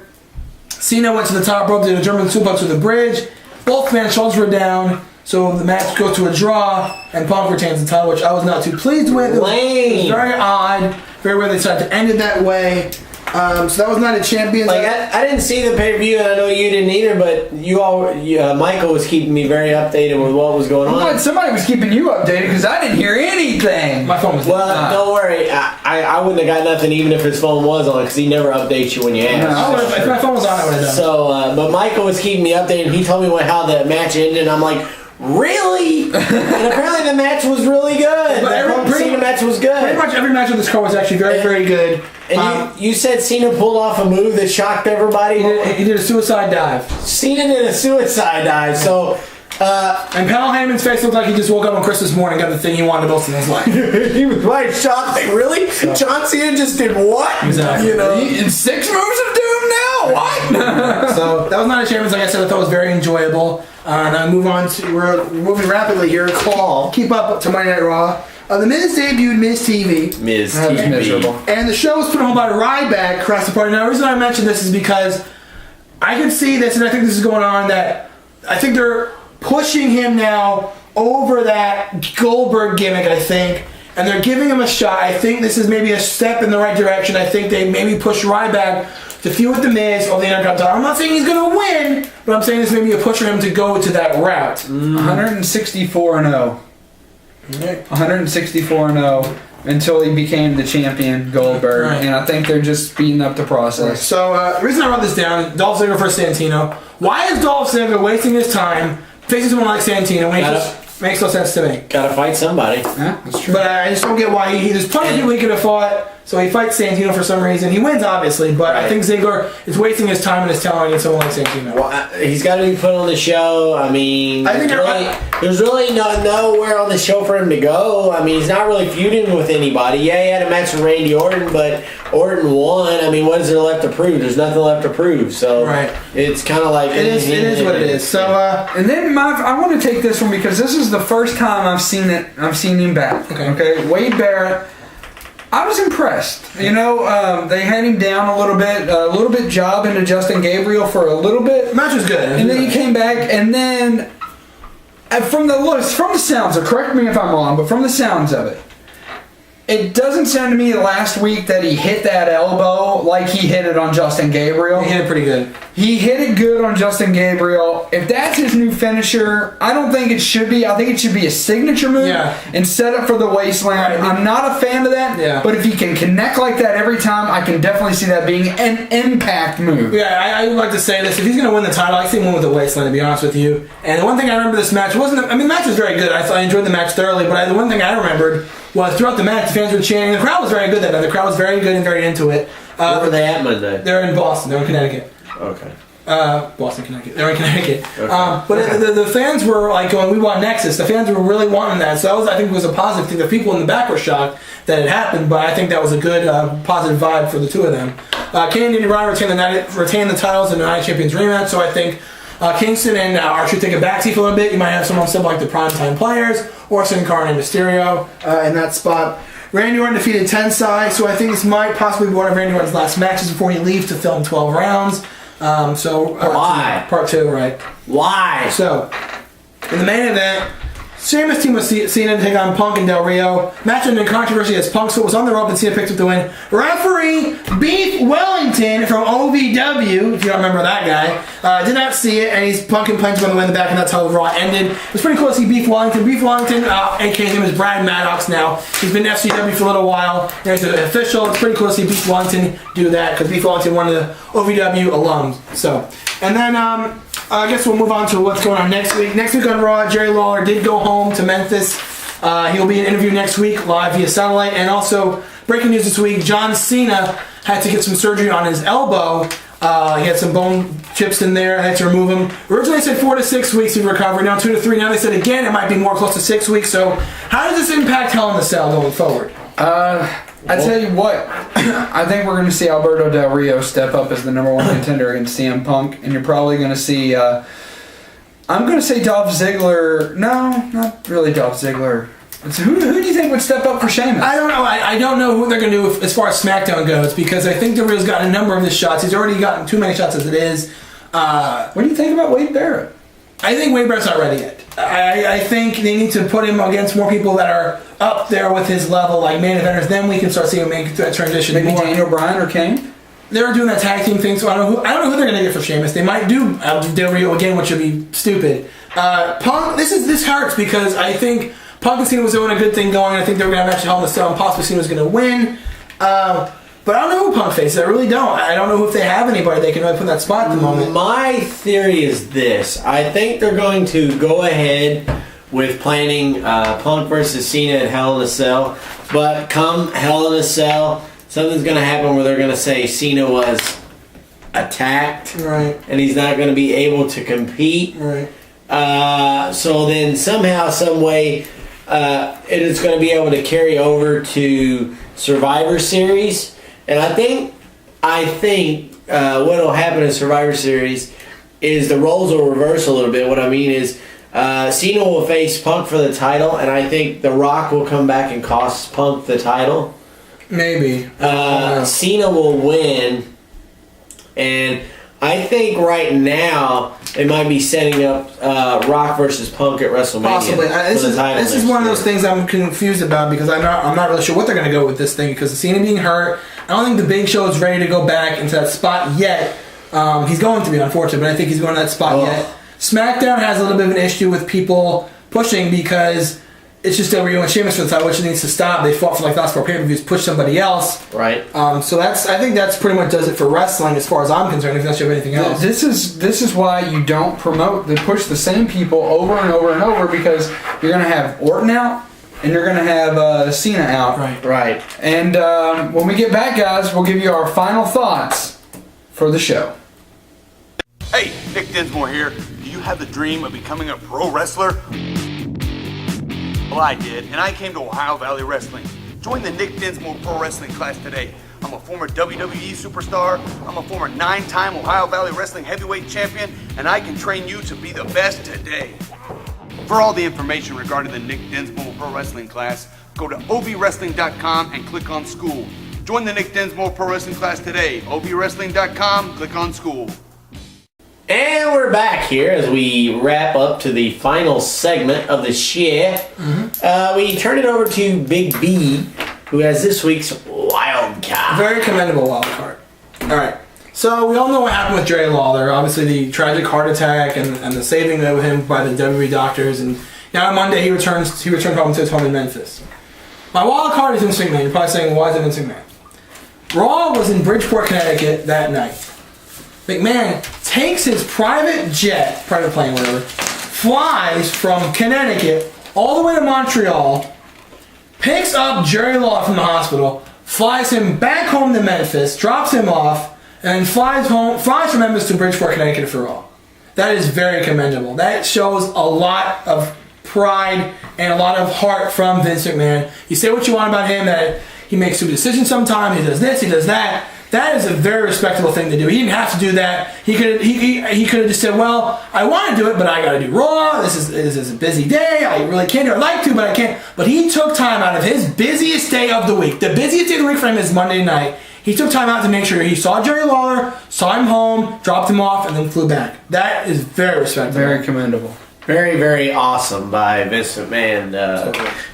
Cena went to the top rope, did a German suplex with a bridge. Both men's shoulders were down, so the match goes to a draw, and Punk retains the title, which I was not too pleased with. It was very odd, very weird they decided to end it that way. So that was not a champion. I didn't see the pay-per-view, and I know you didn't either, but Michael was keeping me very updated with what was going on. I'm glad somebody was keeping you updated because I didn't hear anything. My phone was don't worry. I wouldn't have got nothing even if his phone was on because he never updates you when you ask. No, if my phone was on, I would have done. So, but Michael was keeping me updated, and he told me how the match ended, and I'm like, really? And apparently the match was really good. But the match was good. Pretty much every match of this card was actually very, very good. And you said Cena pulled off a move that shocked everybody? He did a suicide dive. Cena did a suicide dive, so... and Paul Heyman's face looked like he just woke up on Christmas morning and got the thing he wanted most in his life. He was right shocked. Like, really? So. John Cena just did what? Exactly. In 6 moves of doom now? What? So that was not a champions. Like I said, I thought it was very enjoyable. And I move on to, we're moving rapidly here. Keep up to Monday Night Raw. The Miz debuted Miz TV. That was miserable. And the show was put on by Ryback across the party. Now the reason I mention this is because I can see this, and I think this is going on, that I think they're pushing him now over that Goldberg gimmick, I think, and they're giving him a shot. I think this is maybe a step in the right direction. I think they maybe push Ryback to feud with The Miz or the Intercontinental. I'm not saying he's going to win, but I'm saying this may be a push for him to go to that route. 164-0. 164-0 until he became the champion, Goldberg, and I think they're just speeding up the process. So the reason I wrote this down, Dolph Ziggler versus Santino. Why is Dolph Ziggler wasting his time facing someone like Santino? Makes no sense to me. Gotta fight somebody. Yeah, that's true. But I just don't get why there's plenty of people he could have fought. So he fights Santino for some reason. He wins, obviously, but I think Ziggler is wasting his time and his talent against someone like Santino. Well, he's got to be put on the show. I mean, there's really nowhere on the show for him to go. I mean, he's not really feuding with anybody. Yeah, he had a match with Randy Orton, but Orton won. I mean, what is there left to prove? There's nothing left to prove. So it's kind of like it is what it is. So and then I want to take this one because this is the first time I've seen him back. Okay, Wade Barrett. I was impressed. You know, they had him down a little bit job into Justin Gabriel for a little bit. Match was good. And then he came back, and then from the sounds, correct me if I'm wrong, but from the sounds of it, It doesn't sound to me last week that he hit that elbow like he hit it on Justin Gabriel. He hit it pretty good. He hit it good on Justin Gabriel. If that's his new finisher, I don't think it should be. I think it should be a signature move and set up for the wasteland. Right. I'm not a fan of that, but if he can connect like that every time, I can definitely see that being an impact move. Yeah, I would like to say this. If he's going to win the title, I see him win with the wasteland, to be honest with you. And the one thing I remember this match wasn't... the match was very good. I enjoyed the match thoroughly, but the one thing I remembered was throughout the match, the fans were chanting. The crowd was very good that night. The crowd was very good and very into it. Where were they at Monday? They're in Boston. They're in Connecticut. Okay. Boston, Connecticut. They're in Connecticut. Okay. But the fans were like going, we want Nexus. The fans were really wanting that. So that was, I think, was a positive thing. The people in the back were shocked that it happened, but I think that was a good positive vibe for the two of them. Kane and Ryan retained the titles in the Night Champions rematch, so I think Kingston and R-Truth take a backseat for a little bit. You might have someone similar like the Primetime Players or Sin Cara and Mysterio in that spot. Randy Orton defeated Tensai, so I think this might possibly be one of Randy Orton's last matches before he leaves to film 12 rounds. Why? Part 2, right? Why? So, in the main event, Sheamus team with Cena to take on Punk and Del Rio. Match ended in controversy as Punk's foot was on the rope and Cena picked up the win. Referee Beef Wellington from OVW, if you don't remember that guy, did not see it, and he's Punk and Punk's going to win the back, and that's how the Raw ended. It was pretty cool to see Beef Wellington. Beef Wellington, aka his name is Brad Maddox now. He's been in FCW for a little while. Now he's an official. It's pretty cool to see Beef Wellington do that because Beef Wellington, one of the OVW alums. So, and then I guess we'll move on to what's going on next week. Next week on Raw, Jerry Lawler did go home to Memphis. He'll be in an interview next week live via satellite. And also, breaking news this week, John Cena had to get some surgery on his elbow. He had some bone chips in there. They had to remove them. Originally they said 4 to 6 weeks of recovery. Now 2 to 3. Now they said again it might be more close to 6 weeks. So how does this impact Hell in a Cell going forward? I tell you what, I think we're going to see Alberto Del Rio step up as the number 1 contender against CM Punk, and you're probably going to see, I'm going to say Dolph Ziggler. No, not really Dolph Ziggler. Who do you think would step up for Sheamus? I don't know. I don't know who they're going to do as far as SmackDown goes, because I think Del Rio's gotten a number of his shots. He's already gotten too many shots as it is. What do you think about Wade Barrett? I think Wade Barrett's not ready yet. I think they need to put him against more people that are up there with his level, like main eventers. Then we can start seeing him make that transition. Maybe more. Daniel Bryan or Kane? They're doing that tag team thing, so I don't know who they're going to get for Sheamus. They might do Del Rio again, which would be stupid. Punk, this hurts because I think Punk and Cena was doing a good thing going. I think they were going to have actually Hell in a Cell and possibly Cena was going to win. But I don't know who Punk faces. I really don't. I don't know if they have anybody they can really put in that spot at the moment. My theory is this. I think they're going to go ahead with planning Punk versus Cena at Hell in a Cell. But come Hell in a Cell, something's going to happen where they're going to say Cena was attacked. Right. And he's not going to be able to compete. Right. So then somehow, some way, it is going to be able to carry over to Survivor Series. And I think what will happen in Survivor Series is the roles will reverse a little bit. What I mean is Cena will face Punk for the title, and I think The Rock will come back and cost Punk the title. Maybe. Cena will win, and I think right now they might be setting up Rock versus Punk at WrestleMania. Possibly. This is one of those things I'm confused about because I'm not really sure what they're going to go with this thing because Cena being hurt. I don't think the Big Show is ready to go back into that spot yet. He's going to be, unfortunately, but I think he's going to that spot yet. SmackDown has a little bit of an issue with people pushing because it's just Del Rio and Sheamus for the title, which needs to stop. They fought for like last 4 pay-per-views, push somebody else. Right. So I think that's pretty much does it for wrestling as far as I'm concerned. If you have anything else, this is why you don't push the same people over and over and over because you're going to have Orton out. And you're going to have Cena out. Right. And when we get back, guys, we'll give you our final thoughts for the show. Hey, Nick Dinsmore here. Do you have the dream of becoming a pro wrestler? Well, I did, and I came to Ohio Valley Wrestling. Join the Nick Dinsmore Pro Wrestling class today. I'm a former WWE superstar. I'm a former 9-time Ohio Valley Wrestling heavyweight champion, and I can train you to be the best today. For all the information regarding the Nick Dinsmore Pro Wrestling class, go to ovwrestling.com and click on school. Join the Nick Dinsmore Pro Wrestling class today. ovwrestling.com, click on school. And we're back here as we wrap up to the final segment of the show. We turn it over to Big B, who has this week's wild card. Very commendable wild card. All right. So we all know what happened with Jerry Lawler. Obviously, the tragic heart attack and the saving of him by the WWE doctors. And now on Monday, he returned home to his home in Memphis. My wild card is Vince McMahon. You're probably saying, why is it Vince McMahon? Raw was in Bridgeport, Connecticut that night. McMahon takes his private plane, whatever, flies from Connecticut all the way to Montreal, picks up Jerry Lawler from the hospital, flies him back home to Memphis, drops him off, and then flies from Memphis to Bridgeport, Connecticut for Raw. That is very commendable. That shows a lot of pride and a lot of heart from Vince McMahon. You say what you want about him, that he makes stupid decisions sometimes, he does this, he does that. That is a very respectable thing to do. He didn't have to do that. He could have just said, well, I want to do it, but I got to do Raw. This is a busy day. I really can't do it. I'd like to, but I can't. But he took time out of his busiest day of the week. The busiest day of the week for him is Monday night. He took time out to make sure he saw Jerry Lawler, saw him home, dropped him off, and then flew back. That is very respectable. Very commendable. Very, very awesome by Vince McMahon.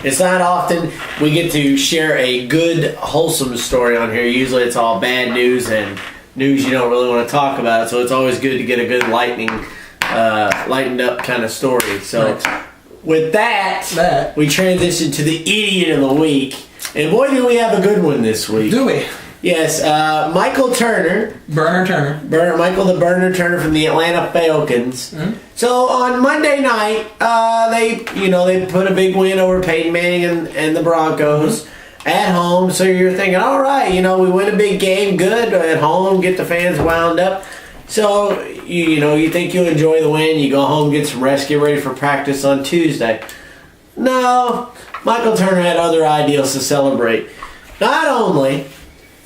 It's not often we get to share a good, wholesome story on here. Usually it's all bad news and news you don't really want to talk about. So it's always good to get a good lightened up kind of story. So with that, we transition to the Idiot of the Week. And boy, do we have a good one this week. Do we? Yes, Michael Turner. Michael the Burner Turner from the Atlanta Falcons. Mm-hmm. So on Monday night, they put a big win over Peyton Manning and the Broncos at home. So you're thinking, all right, we win a big game, good at home, get the fans wound up. So you think you'll enjoy the win. You go home, get some rest, get ready for practice on Tuesday. No, Michael Turner had other ideals to celebrate. Not only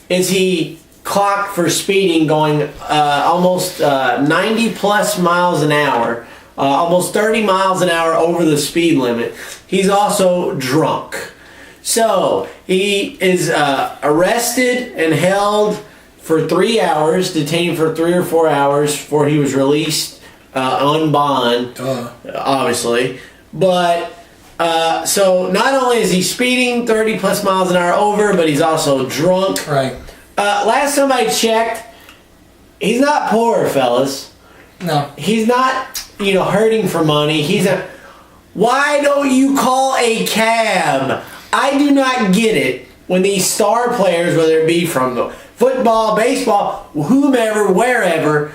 is he clocked for speeding going almost 90 plus miles an hour, almost 30 miles an hour over the speed limit, he's also drunk. So he is arrested and held for 3 hours, detained for 3 or 4 hours before he was released on bond, obviously. But so not only is he speeding 30 plus miles an hour over, but he's also drunk. Right. Last time I checked, he's not poor, fellas. No. He's not, hurting for money. Why don't you call a cab? I do not get it when these star players, whether it be from the football, baseball, whomever, wherever,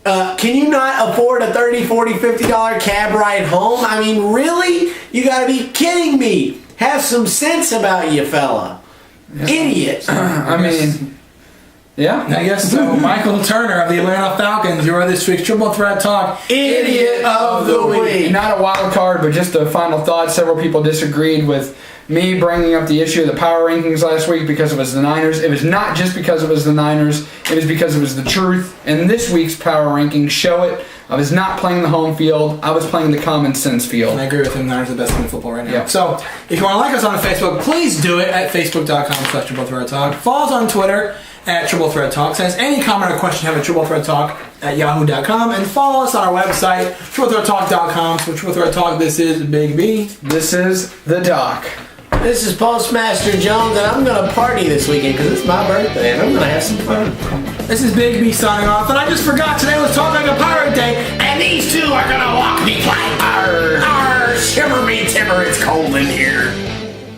can you not afford a $30, $40, $50 cab ride home? I mean, really? You gotta be kidding me. Have some sense about you, fella. Yeah. Idiot. Yeah. I guess so. Michael Turner of the Atlanta Falcons, you are this week's Triple Threat Talk Idiot of the Week. Not a wild card, but just a final thought. Several people disagreed with me bringing up the issue of the power rankings last week because it was the Niners. It was not just because it was the Niners. It was because it was the truth. And this week's power rankings show it. I was not playing the home field. I was playing the common sense field. And I agree with him. Niners are the best team in football right now. Yep. So if you want to like us on Facebook, please do it at facebook.com/TripleThreatTalk. Follow us on Twitter at Triple Threat Talk. Send us any comment or question you have at TripleThreatTalk at yahoo.com. And follow us on our website, TripleThreatTalk.com. So Triple Threat Talk, this is Big B. This is the Doc. This is PostMaster Jones, and I'm going to party this weekend because it's my birthday, and I'm going to have some fun. This is Big B signing off, and I just forgot today was Talk Like a Pirate Day, and these two are going to walk me like, arr, arr, shiver me timber, it's cold in here.